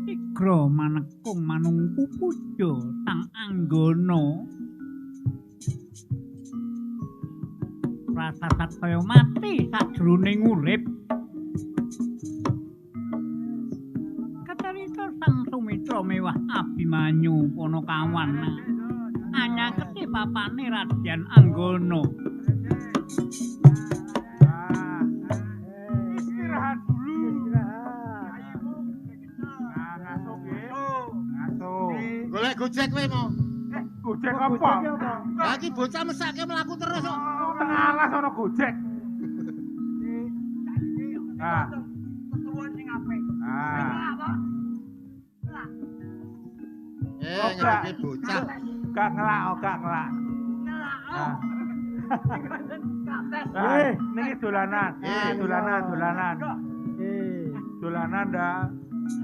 Igra manekung manungku puja tang anggana. Rasa kaya mati sajroning urip. Kacarita sang sumitra mewah Abimanyu Panakawan. Anyaketi papane Radyan Anggana. Istirahat dulu. Istirahat. Nah, ngasuh nggih. Ngasuh. Golek gojek kowe mau. Gojek apa? Lah iki bocah mesake mlaku terus kok. Tengah alas ana Gojek. Nah. ketuan sing apik. Ah. Apa? Nyebut bocah. Gak ngelak. Ngelak. Nah. Kates. Nah, niki dolanan. Dolanan. Eh. Dolanan dah.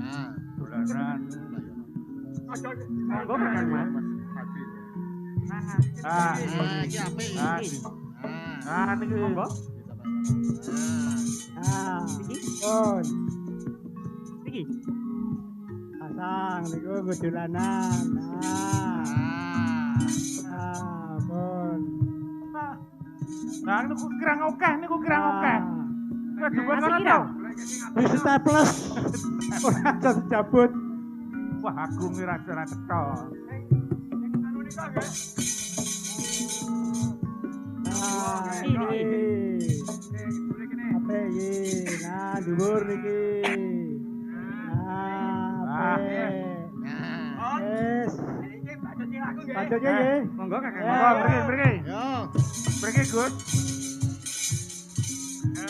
Nah, Dolanan. Kok kan Mas? Ah. iki apik Ah. iki. Nah, niki. Ah. Pon. Iki. Pasang niku kudu lanang. Pun. Nah, niku kirang akeh, niku kirang akeh. Wis juga Asik ngono iki to. lho. Wis staples. Ora aja dicabut. Wah, aku ngira ora cetha. Apa iki? Nah, dhuwur niki. Ah, Wes. Bacotnya nggih. Monggo Kakang. Monggo mriki. Yo. Mriki, Gus. Ya.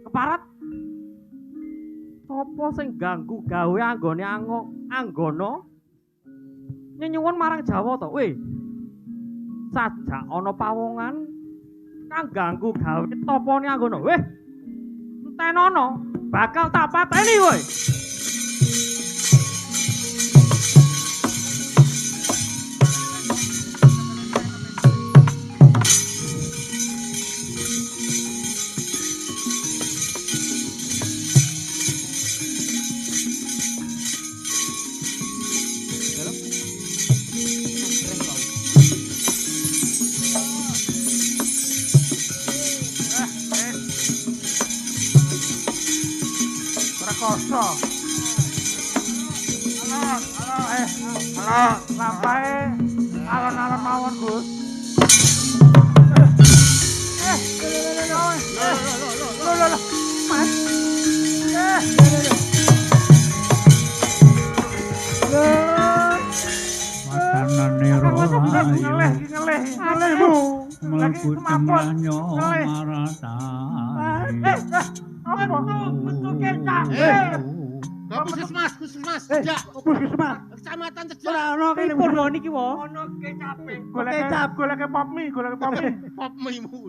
Keparat. Sopo sing ganggu gawe anggone Anggono? Nyuwun marang Jawa to. Weh. Sajak ana pawongan kang ganggu gawe topone Anggono. Weh. Entenono bakal tak pateni kowe. Rekoso. Halo, lampahe alon-alon mawon, Gus. Loh. Mas. Watanane Ngeleh. rahayu mlebu semaput. temlanyo Ngeleh. maratane. Apa? Betul kecap. Kok puskesmas, tidak. Puskesmas. Kecamatan Cejak. Ora ono kene. Pripun lho niki wo? Ono kecape. Golek pop mie. Pop mimu.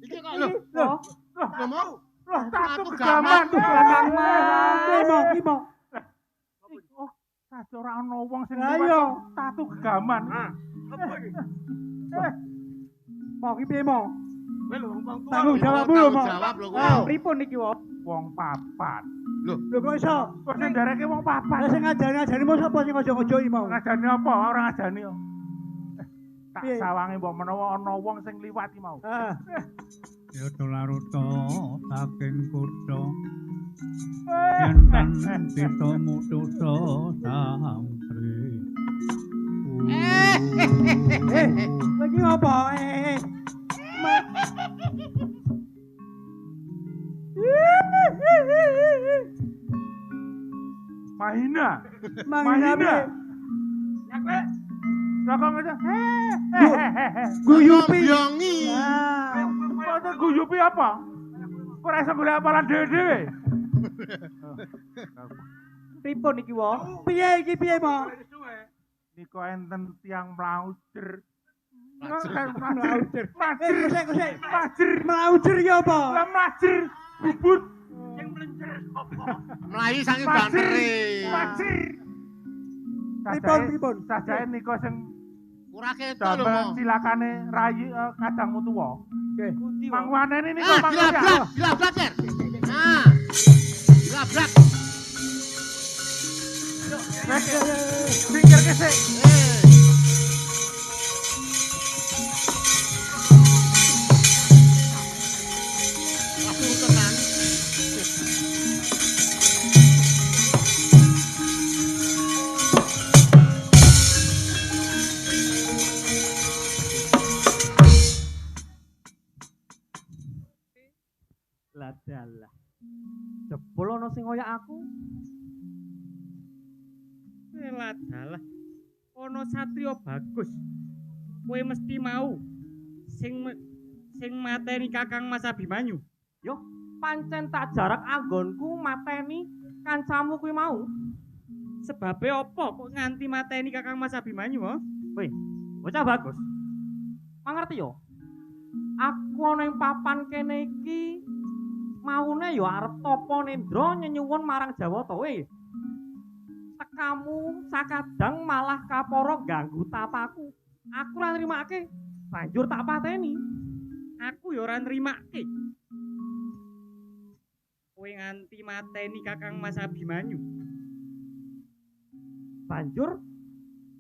Iki kok lho. Loh, Lho mau. Loh, tatu Aku gegaman. gaman. Kimo. Oh, tadi ora ono wong sing Lah liwat iya. kok tatu gegaman. Mau ki piye mau? Tanggung Tanggung jawabmu lho, Mo. Jawab lho Ah. kok. pripun niki wo? Wong papat. Lho kok iso? Kok sing ndareke wong papat? Lah sing ngajari mau sapa sing aja-aja iki mau? Ngajani apa? Ora ngajani kok. Tak Piye? sawange mbok menawa ana wong sing liwat iki mau. Ah. Ya tularuta saking kutha Eh, yen kita mutusa sampri. Lagi apa? Mahina. Mahina piye? Rokok aja. Guyupi. Biongi. Ah. Kok guyupi apa? Kok ora iso golek apalan dhewe-dhewe? Pripun niki wo? Piye iki piye, Mo? Niku enten tiang mlaujer. Mlaujer. Mlaujer. Kusik. Mlaujer. Mlaujer ya apa? Lah mlaujer. Bubut. Melayu saking Mlaujer. bantere. Mlaujer. Pripun? Sajae niku sing Ora ketok lho, damel Mo. cilakane rayi kadangmu tuwa. Nggih. Mangwanene niku Ah, mangkaya. dilabrak, Cer. Nah. Dilabrak. Pinggir kesik. Langsung tenan. Lah dalah. Jebul ana sing kaya aku. Lah dalah. Ana satriya bagus. Kowe mesti mau sing mateni Kakang Mas Abimanyu. Yo, pancen tak jarak anggonku mateni kancamu kuwi mau. Sebabe apa kok nganti mateni Kakang Mas Abimanyu, ho? Weh, bocah bagus. Mangerti yo? Aku ana ing papan kene iki maune ya arep tapa nendra nyenyuwun marang Jawata we. Tekamu sakadang malah kapara ganggu tapaku. Aku ora nrimake, banjur tak pateni. Aku ya ora nrimake. Kowe nganti mateni Kakang Mas Abimanyu. Banjur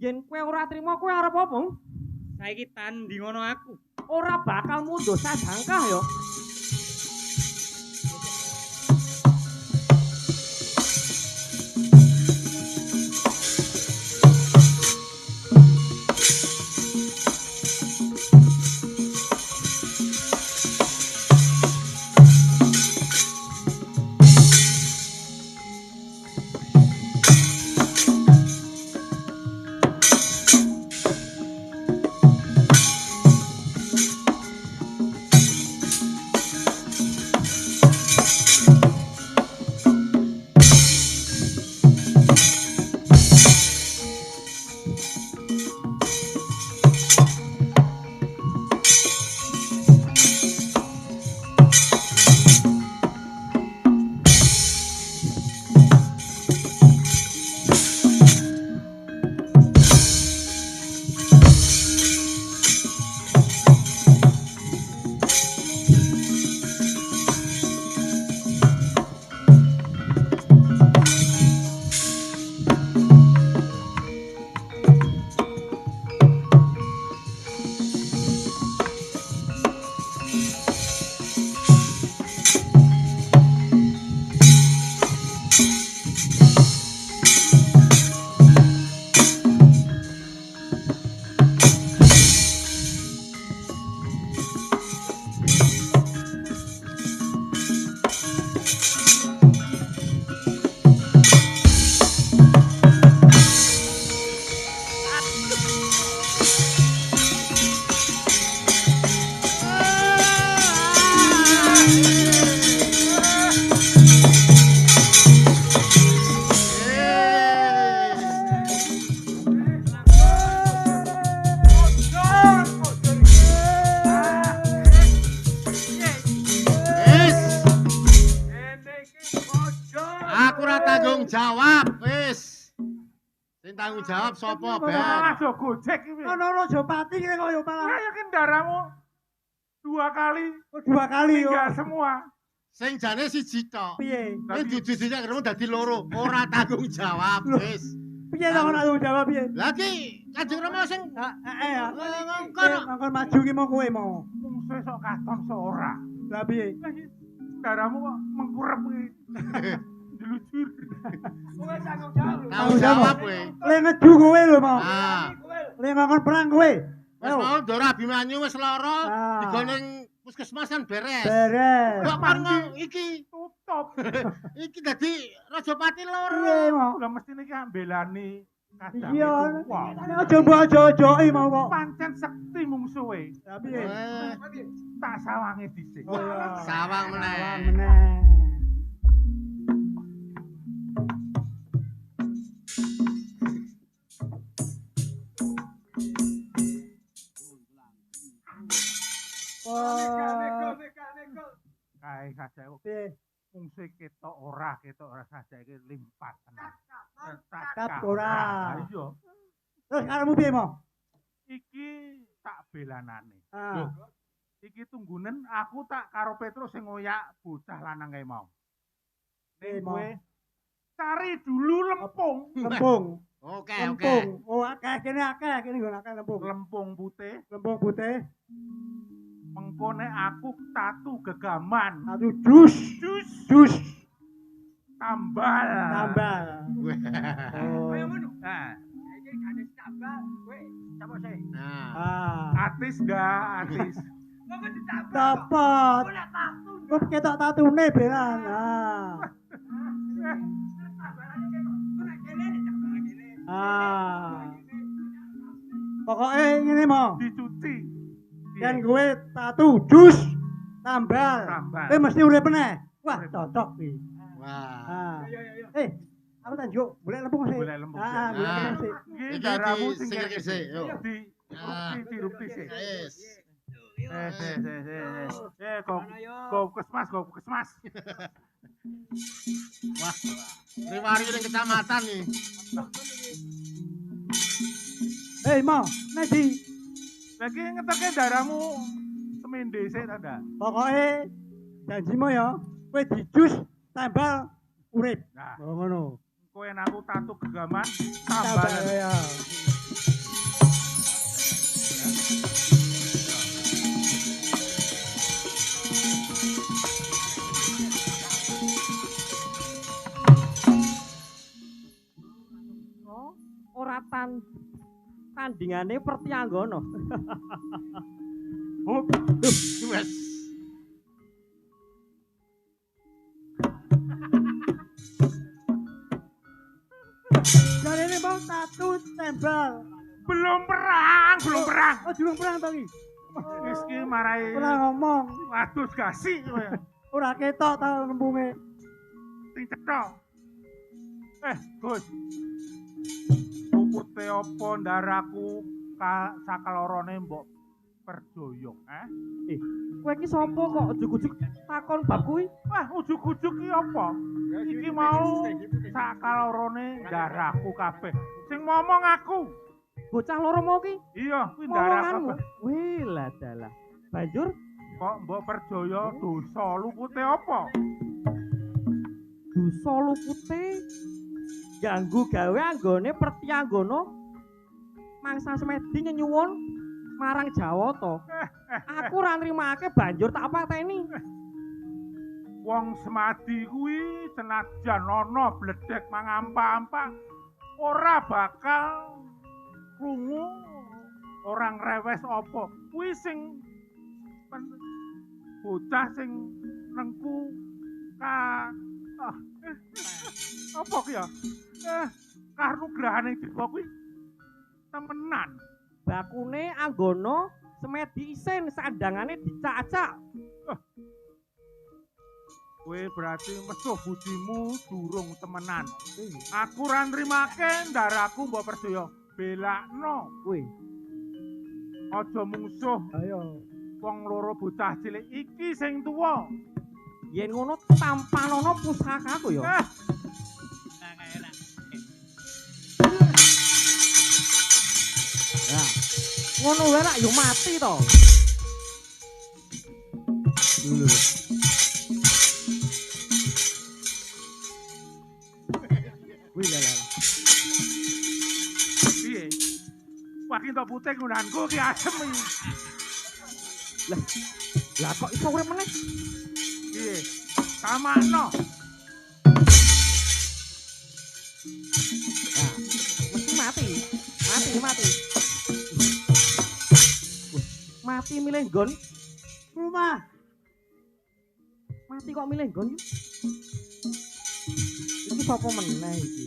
yen kowe ora trima kowe arep apa? Saiki tanding ngono aku. Ora bakal mundur sajangkah ya. Tanggung jawab sapa, Ben? Aja gojek iki. Ono Rajapati kene kaya malah. Saya kendaramu 2 kali. Dua kali yo. Tinggal semua. Sing jane siji tok. Piye? Nek dudu siji keremu dadi loro, ora tanggung jawab, wis. Piye ta ora tanggung jawab piye? Lah ki Kanjeng Rama sing Ya. ngongkon. Ngongkon maju ki mau kowe mau. Wong sesuk katon seora. Lah piye? Kendaramu kok mengkurep iki. Dilucur. Kowe tanggung jawab. Tanggung jawab kowe. Le ngeju kowe lho mau. Ah. Le ngongkon perang kowe. Wis mau Ndara Abimanyu wis lara, Ah. digoning puskesmasan beres. Beres. Kok ngomong iki Tutup. iki dadi Rajapati Piye loro. mau? Lah mestine ki ambelani kadang Iya. itu. Wah. Aja mbok aja-ajoki mau kok. Pancen sekti mungsuhe. Lah piye? Tak sawange dhisik. Oh, iya. Sawang meneh. Sawang meneh. Kae saja Piye? fungsi ketok ora saja iki limpat tenan. Kap ora. Iya. Terus karepmu piye mau? Iki tak belanane. Ah. Iki tunggunen aku tak karo Petrus sing ngoyak bocah lanang kae mau. Piye Ning mau? kowe cari dulu lempung. Lempung. Oke, oke. Lempung. Oh, akeh kene nggon akeh lempung. Lempung putih. Lempung putih. Mengkone aku tatu gegaman. Satu jus. Jus. Tambal. Tambal. Oh. Nah, Nah, Ah. atis enggak atis. Dapat. Kok ketok tatune beran. Ah. Ah. Pokoknya ngene mau. Dicuci. Dan gue tatu jus tambal. Tambal. Mesti urip meneh. Wah, cocok iki. wah. Ah. Apa ta, Juk? Boleh lempung sih. Boleh lempung, Ah, sih. boleh Ah. lempung sih. Iki Iki daramu di sing singkir sih, yuk. di Ah. dirupti sih. Wis. Go kesmas. Wah, riwari ning kecamatan nih. Hei, Mo, Nedi. Lagi ngetoknya darahmu semende sik ta ndak? Pokoke janjimu ya, kowe dijus tambal urip. Nah, Ngono. kowe aku tatu gegaman Tambal tambal. ya. Ora tandingane Pertianggono. Oh, Wes. Jarene mau tatu tembal. belum perang. Oh, durung perang to iki. Wis ki marai Ora ngomong, wadus gasi kowe. ora ketok ta lembunge. Sing cetha. Gus. Pupute apa ndaraku sakalorone mbok perjoyo, Kowe iki sapa kok ujug-ujug takon bab kuwi? Wah, ujug-ujug ki apa? Iki mau sakalorone ndaraku kabeh. Sing ngomong aku. Bocah loro mau ki Iya, kuwi ndarah ngomonganmu. kabeh. Wih, lah dalah. Banjur Kok mbok perjoyo dosa lupute apa? dosa lupute ganggu gawe anggone Pertianggono mangsa semedi nyuwun marang Jawata. Aku ora nrimake banjur tak pateni. Wong semadi kuwi senajan ana bledek mangampa-ampa ora bakal krungu orang rewes apa. Kuwi sing bocah sing nengku apa ki ya? Kanugrahane Dewa kuwi temenan. Bakune anggono semedi isin sandangane dicacak. Kowe berarti mesuh budimu durung temenan. Aku ora nrimake ndaraku mbok percaya. Belakno. Kuwi Aja mungsuh Ayo. wong loro bocah cilik iki sing tuwa. yen ngono tampanono pusakaku ya. Nah, ngono wae rak yo mati to. Dulu. Wih lah. Piye? Wah ki entuk putih nggunanku ki asem iki. Lah kok iso urip meneh? Piye? Samakno. Nah, mesti mati. Mati. Mati milih nggon. Rumah. Mati kok milih nggon. Iki sapa meneh iki?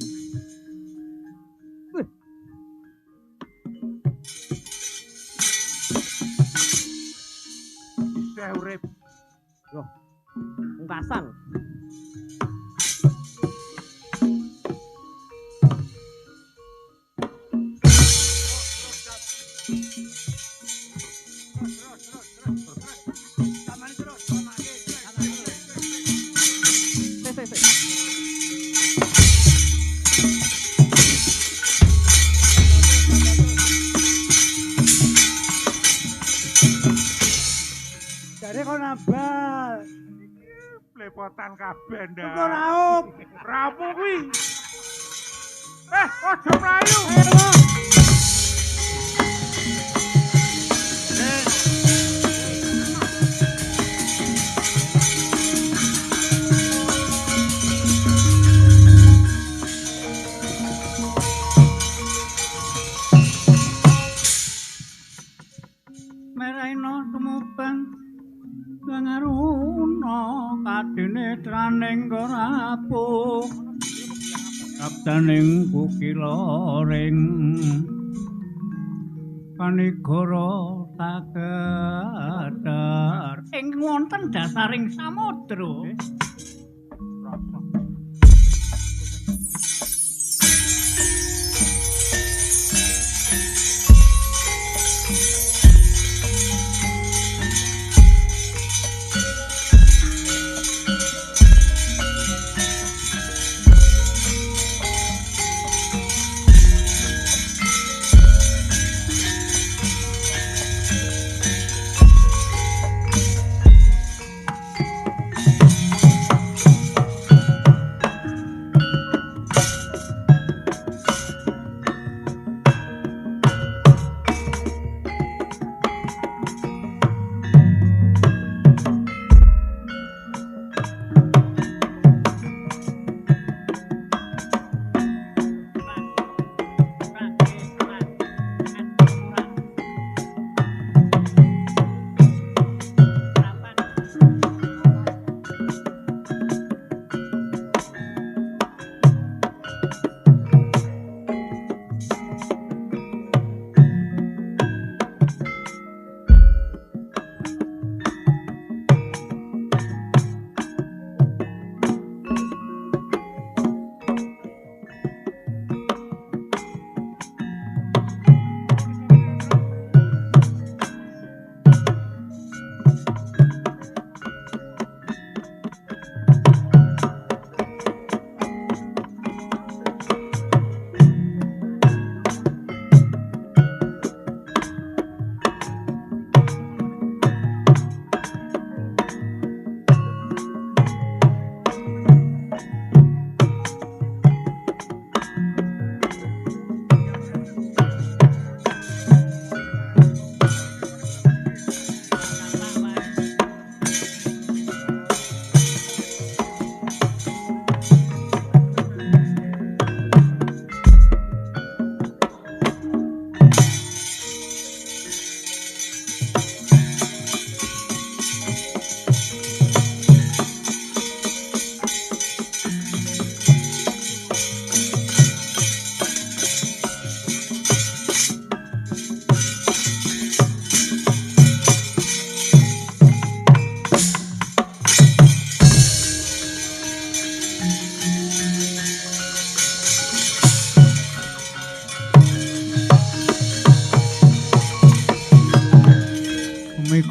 Isih urip. Pungkasan. Jare kok nambal. Plepotan kabeh ndak. Engko raup. Rapu kuwi. Aja mlayu. Ayo, Mo. Meraina tumupeng ngaruna kadene traning rapuh sabdaning kukiloring panigara sakedar ing wonten dasaring samudra.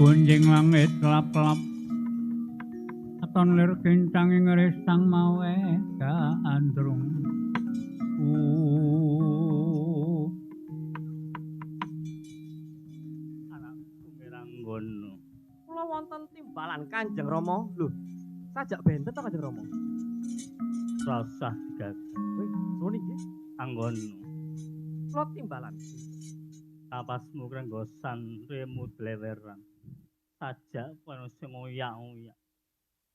gunjing langit lap-lap aton lir kincang ing resang mawe gandrung anakku miranggono Kula wonten timbalan Kanjeng Rama. Lho, sajak benten to Kanjeng Rama? rasah digagah Wih, nuwun nggih. anggono Kula timbalan. tapasmu krenggosan remu dleweran sajak kono sing ngoyak-ngoyak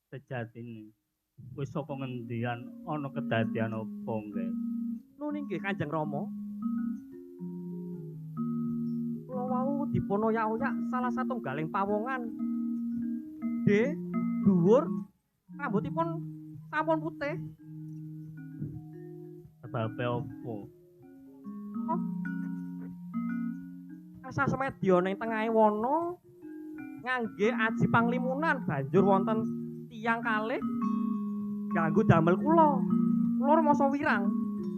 sejatine wis saka ngendian ana kedadian apa nggih Nuwun nggih Kanjeng Rama. Kula wau dipun oyak-oyak salah satunggaling pawongan. Dhuwur, rambutipun sampun putih. sebabe apa Asa semedya ning tengahe wana ngangge aji panglimunan banjur wonten tiyang kalih ganggu damel kula. Kula rumasa wirang.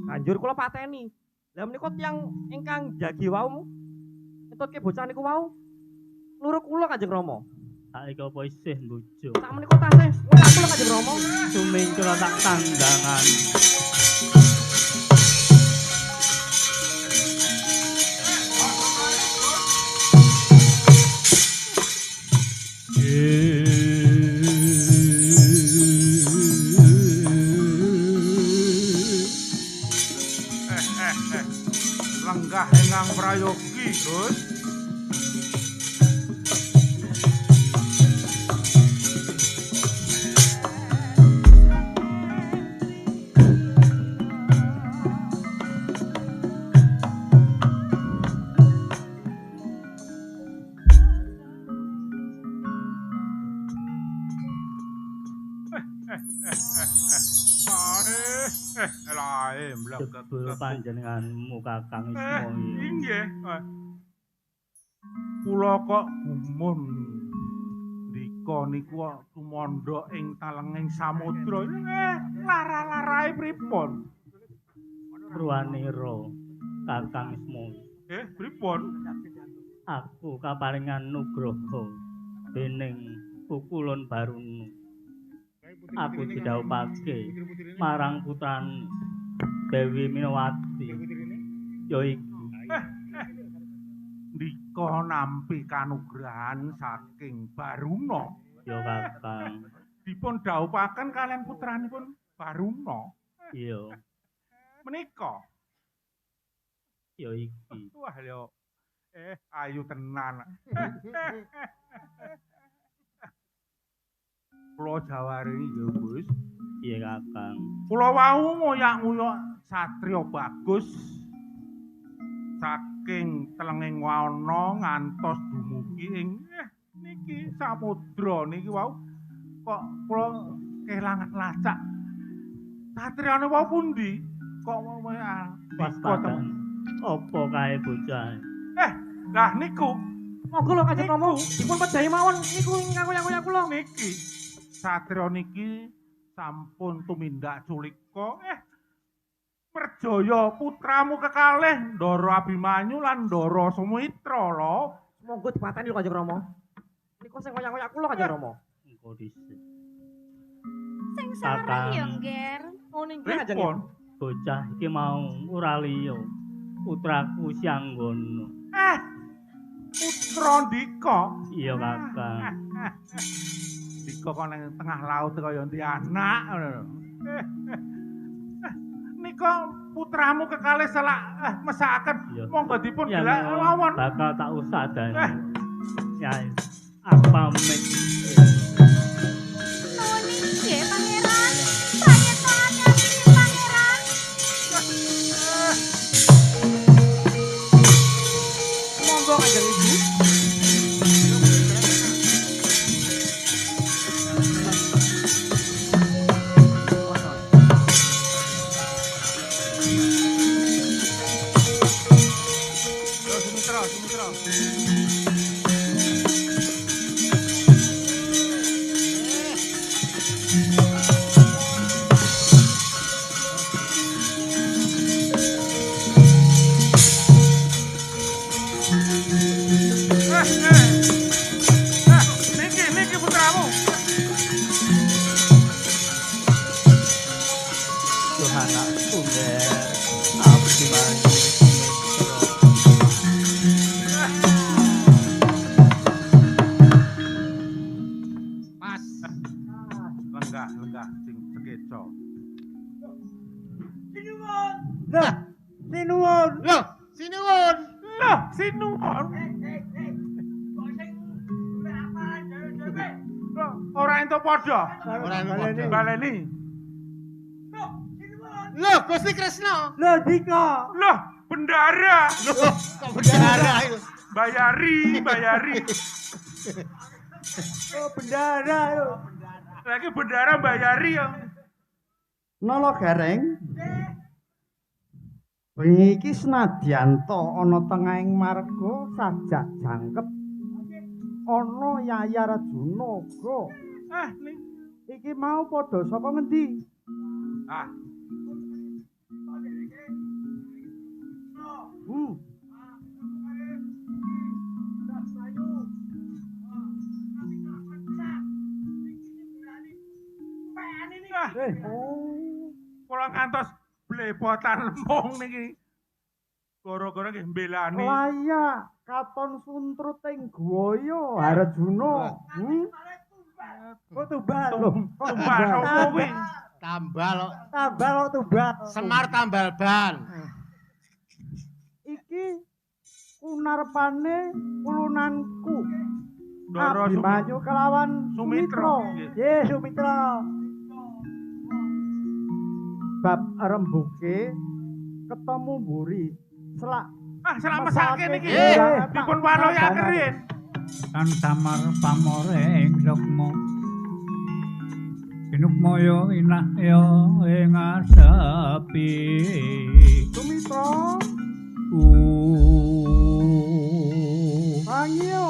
Banjur kula pateni. Lah menika tiyang ingkang jagi wau ngetutke bocah niku wau nurut kula Kanjeng Rama. saiki apa isih mbujuk Sak menika tasih ngurang kula Kanjeng Rama. sumingkira tak tandangan Lenggah engang prayogi, Gus. Lae mlekek. jebul panjenenganmu Kakang Ismoyo Inggih. Kula kok gumun ndika niku tumandha ing talenging samudra. Lara-larae pripun? Ruwanira Kakang Ismoyo Pripun? aku kaparingan nugraha dening Pukulun Barunu aku didhawuhake marang putrane Dewi Minawati ya iki Ndika nampi kanugrahan saking Baruna ya Kakang dipun dhawuhaken kalian putranipun Baruna iya menika. ya iki Wah lho. Ayu tenan. Kula jawarini ya, Gus. iya Kakang Kula wau ngoyak-ngoyak satriya bagus saking telenging wana ngantos dumugi ing niki samudra niki wau kok kula kelangan lacak. Satriyane wau pundi? Kok waspada apa kae bocah lah niku Monggo lho Kanjeng Rama, dipun pejahi mawon niku ingkang koyak-koyak kula. niki satriya niki sampun tumindak culika perjaya putramu kekalih Ndara Abimanyu lan Ndara Sumitra lho. Monggo dipateni lho Kanjeng Rama. Niku sing koyak-koyak kula Kanjeng Rama. engko dhisik Sing sareng ya, Ngger. Nuwun nggih Kanjeng. Pripun? bocah iki mau ora liya putraku Sianggono Putra Ndika. iya Kakang Ndika kok nang tengah laut kaya ndi anak ngono. Nika putramu kekalih selak mesakaken Iya. monggo dipun ya delak mawon. bakal tak usadani ya apa men Nuwun inggih, Pangeran. Prayitna ati Pangeran. Monggo Kanjeng Ibu. Sumitra. ora entuk padha. Ora entuk padha. Baleni. Loh, Gusti Kresna. Lho Dika. Loh, bendara. Loh, kok bendara itu? Bayari. Oh bendara yo. Lagi bendara bayari ya. Nala Gareng. Bengi iki senadyan to ana tengahing marga sajak jangkep. Ana Yayi Arjuna uga. Ning. Iki mau padha saka ngendi? Ah, kula ngantos blebotan lempung niki. Gara-gara nggih mbelani. Layak katon suntrut ing guwaya Arjuna. Kok tumbal. Tumbal opo kuwi? Tambal kok. Tambal kok tumbal. Semar tambal ban. Iki kunarpane ulunanku. Ndara Abimanyu kelawan Sumitra. Sumitra. Ye Sumitra. Bab rembuke ketemu mburi selak Ah, selamasake niki. Eh, Dipun waloyaken. Kan samar pamore ing sukma. Pinukmaya inah ya ing asapi. Sumitra angyo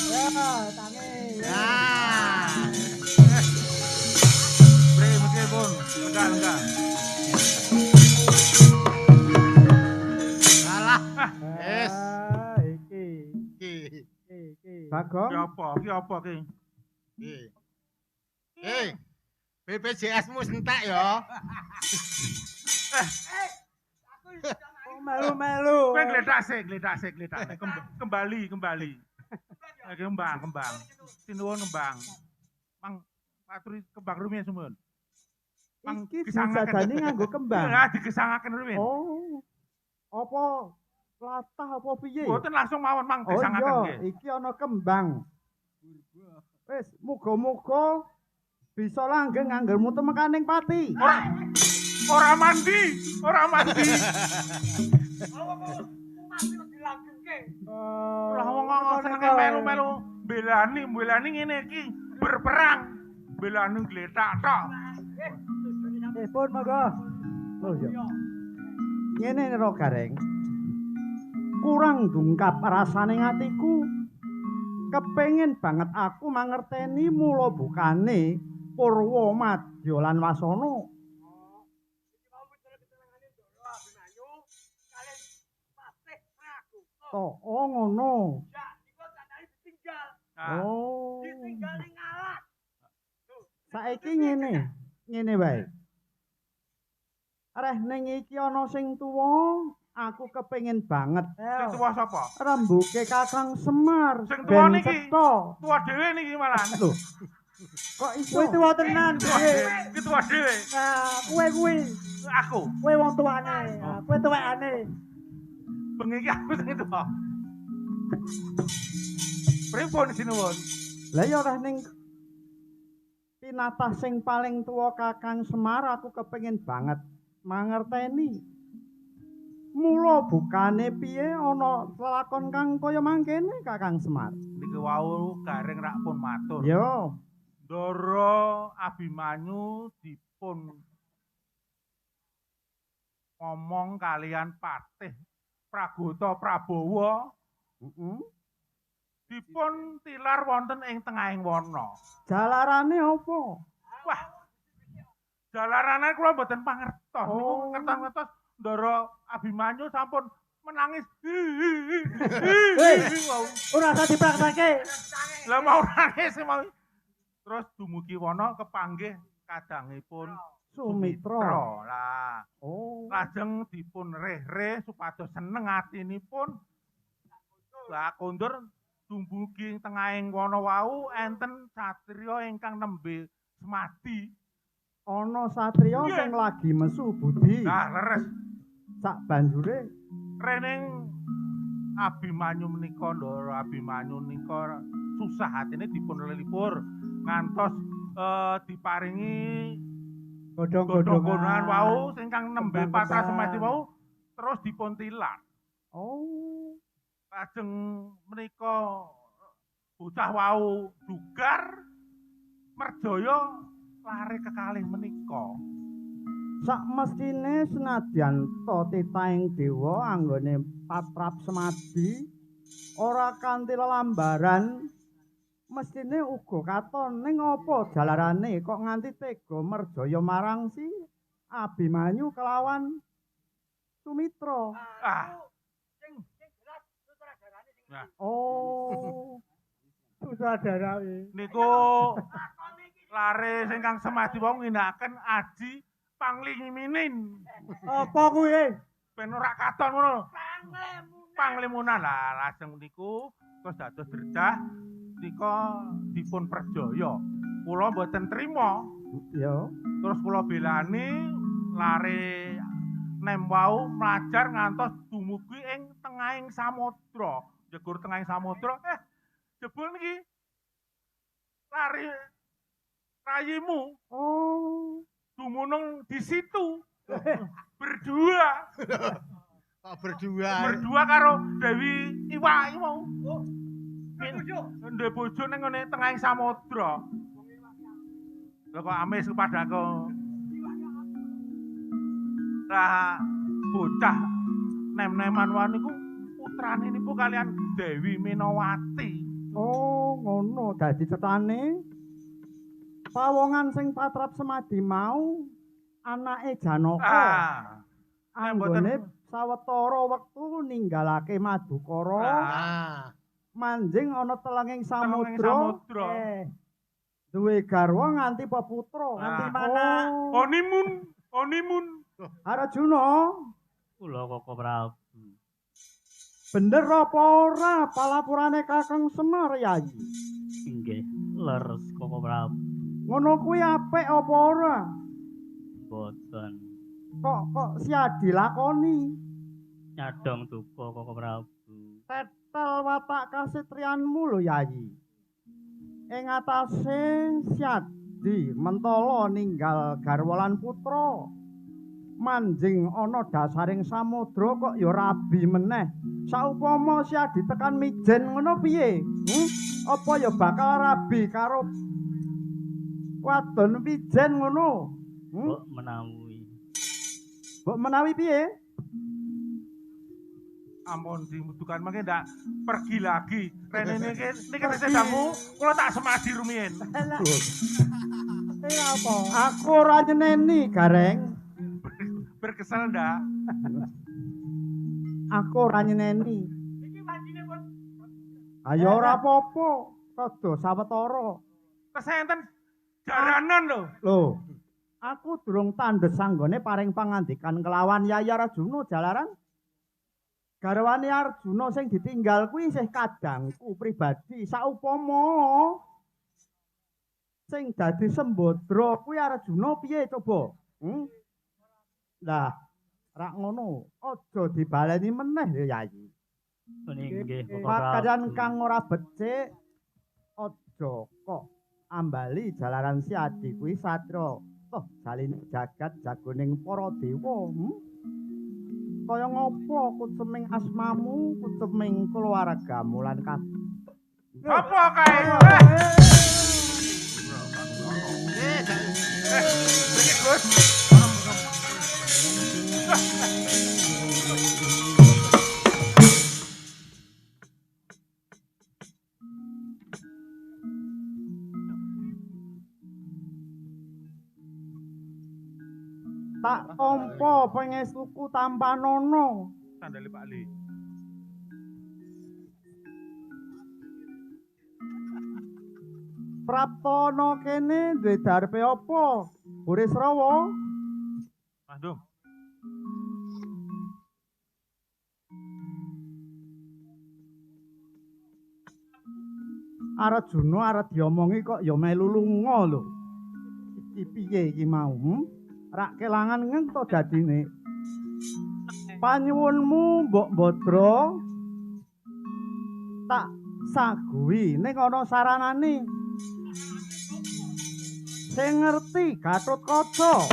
Ya, tangi. Nah. Bre mesti pun. Enggak. Salah. Wis. iki Iki. Bagong Ki apa? Ki apa ki? Iki. BPJS-mu sentek ya. Melu-melu. Kowe gledak sik. Kembali. Kembang. Sinuwun kembang. Mang paturi kembang rumiyin sumun. Mang iki disangaken. disadani nganggo kembang. Ya, digesangaken rumiyin. Oh. Apa latah apa piye? Mboten langsung mawon mang Oh disangaken iya, nggih. iki ana kembang. Wis, muga-muga bisa langgeng anggermu temekaning pati. Ora mandi. Lah wong senenge melu-melu mbelani ngene iki berperang. Belani gletak tok. Pun monggo. Oh iya. Ngene Ro Gareng. Kurang dungkap rasane atiku. Kepengin banget aku mangerteni mula bukane Purwa Madya lan Wasana. Oh, ngono. Nah, Oh. Saiki ngene wae. Areh ning iki ana sing tuwa, aku kepengin banget sing tuwa sapa? rembuke Kakang Semar. Sing tuwa ben niki. cetha. Tuwa dhewe niki malah. Lho. Kok iso? Kowe tuwa tenan. Iki tuwa dhewe. Nah, kowe kuwi, Aku. kowe wong tuane. Kowe tuwekane. Bengi iki aku sing tuwa. Pripun sinuwun? Lah ya ora ning pinatah sing paling tuwa Kakang Semar aku kepengin banget mangerteni. Mula bukane piye ana lelakon kang kaya mangkene Kakang Semar? Niki wau Gareng rak pun matur. Yo, Ndara Abimanyu dipun ngomong kalian Patih Pragota Prabowo dipun tilar wonten ing tengahing wana. jalarane apa? Wah. Jalarane kula mboten pangertos. Niku Oh. ngertos-ngertos Ndara Abimanyu sampun menangis. Wow. Ora usah dipraktekke. Lah mau nangis mau. Terus dumugi wana kepanggih kadangipun Sumitra. Lah, Oh. lajeng dipun reh-reh supados seneng atinipun. Lah kondur dumugi ing tengahing wana wau enten satriya ingkang nembe semadi. Ana satriya Iya. sing lagi mesu budi. Nah, leres Sak banjure rening Abimanyu menika Ndara Abimanyu nika susah hatine dipun lelipur ngantos diparingi godhong-godhongan wau ingkang nembe Patra Semadi wau terus dipun tilar. Oh. Lajeng menika bocah wau dugar merjaya lare kekalih menika. Sak mestine senadyan to titahing dewa anggone Patrap Semadi ora kanthi lelambaran mestine uga katon ning apa jalarane kok nganti tega merjaya marang si Abimanyu kelawan Sumitra. Nah, Oh. Sutradara niku lare ingkang Semadi wau ngginakaken aji Pangliminin. apa kuwi? Ben ora katon ngono. Panglimunan lah lajeng niku terus dados derjah nika dipun perjaya. Kula mboten trima. Ya. Terus kula belani lare nem wau mlajar ngantos dumugi ing tengahing samudra. Jegur tengahing samudra jebul niki lare rayimu. Oh. Dumunung di situ berdua berdua karo Dewi Iwak mau ndek bojo ning ngene tengahing samudra lho kok amis kepadaku lah bocah nem-neman wae niku putrane niku kalian Dewi Minawati. Oh ngono dadi cetane pawongan sing Patrap Semadi mau anake Janaka. Anggone sawetara wektu ninggalake Madukara. Manjing ana telenging samudra. Duwe garwa nganti peputra. Nganti mana? Honeymoon. Arjuna. Kula Koko Prabu. Bener apa ora palapurane Kakang Semar Yayi? Inggih, leres Koko Prabu. Ngono kuwi apik apa ora? Boten. Kok siadi lakoni? Nyadong duka Koko Prabu. Tetel watak kasetrianmu lho Yayi. Ing atase siadi mentala ninggal garwa lan putra. Manjing ana dasaring samudra kok ya rabi meneh. Saupama siadi tekan mijen ngono piye? Apa ya bakal rabi karo wadon pijen ngono? Mbok menawi. Mbok menawi piye? Ampun dimudukan mangke ndak pergi lagi. Rene niki sedamu kula tak Semadi rumiyin. Apa? Aku ora nyeneni, Gareng. Berkesal ndak? Aku ora nyeneni. Ayo ora apa-apa. Rada sawetara. Kesenten jaranan lho. Lho, aku durung tandhes sanggone paring pangandikan kelawan Yayi Arjuna jalaran garwane Arjuna sing ditinggal kuwi isih kadangku pribadi saupama sing dadi sembodra kuwi Arjuna piye coba? Lah, rak ngono, aja dibaleni meneh ya Yayi. Nggih, Koko Prabu. Pakadan kang ora becik aja kok ambali jalaran siadi kuwi satra toh jaline jagat jagoning para dewa. Kaya ngopo kuceming asmamu kuceming keluargamu lan Apa kae? tak tampa pengestuku tanpa nono. Sandale Pak Li. Praptana kene duwe darepe apa? Burisrawa? Mandung. Arjuna arep diomongi kok ya melu lunga lho. Iki piye iki mau? Rak kelangan ngento dadine. Panyuwunmu Mbok Badra tak Saguwi ning ana saranane. Sing ngerti Gatotkaca.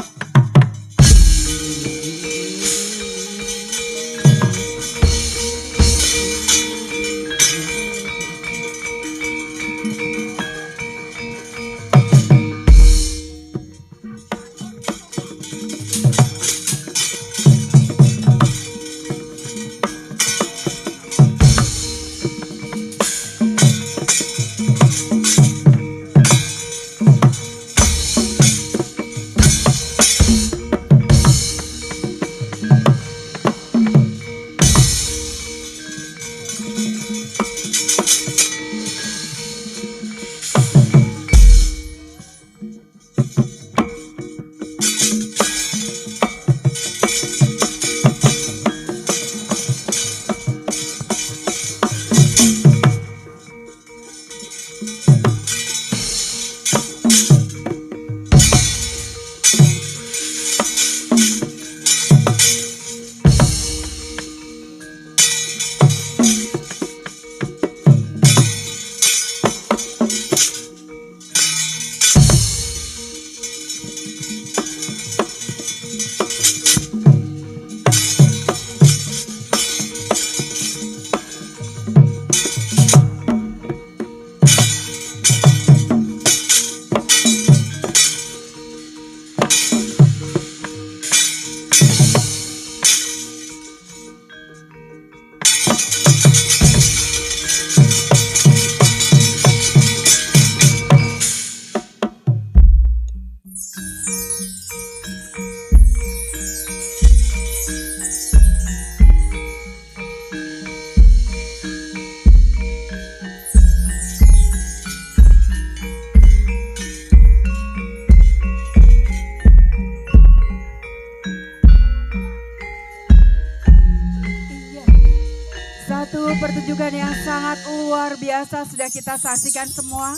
Satu pertunjukan yang sangat luar biasa sudah kita saksikan semua.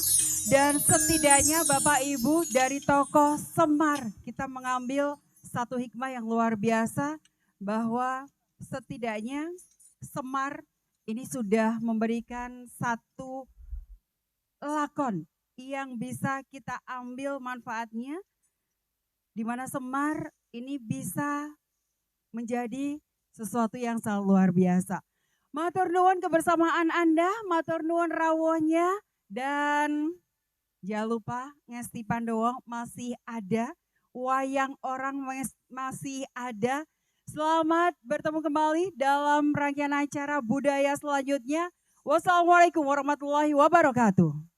Dan setidaknya Bapak Ibu dari tokoh Semar kita mengambil satu hikmah yang luar biasa bahwa setidaknya Semar ini sudah memberikan satu lakon yang bisa kita ambil manfaatnya di mana Semar ini bisa menjadi sesuatu yang sangat luar biasa. Matur nuwun kebersamaan Anda, matur nuwun rawuhnya, dan jangan lupa Ngesti Pandowo masih ada, wayang orang masih ada. Selamat bertemu kembali dalam rangkaian acara budaya selanjutnya. Wassalamualaikum warahmatullahi wabarakatuh.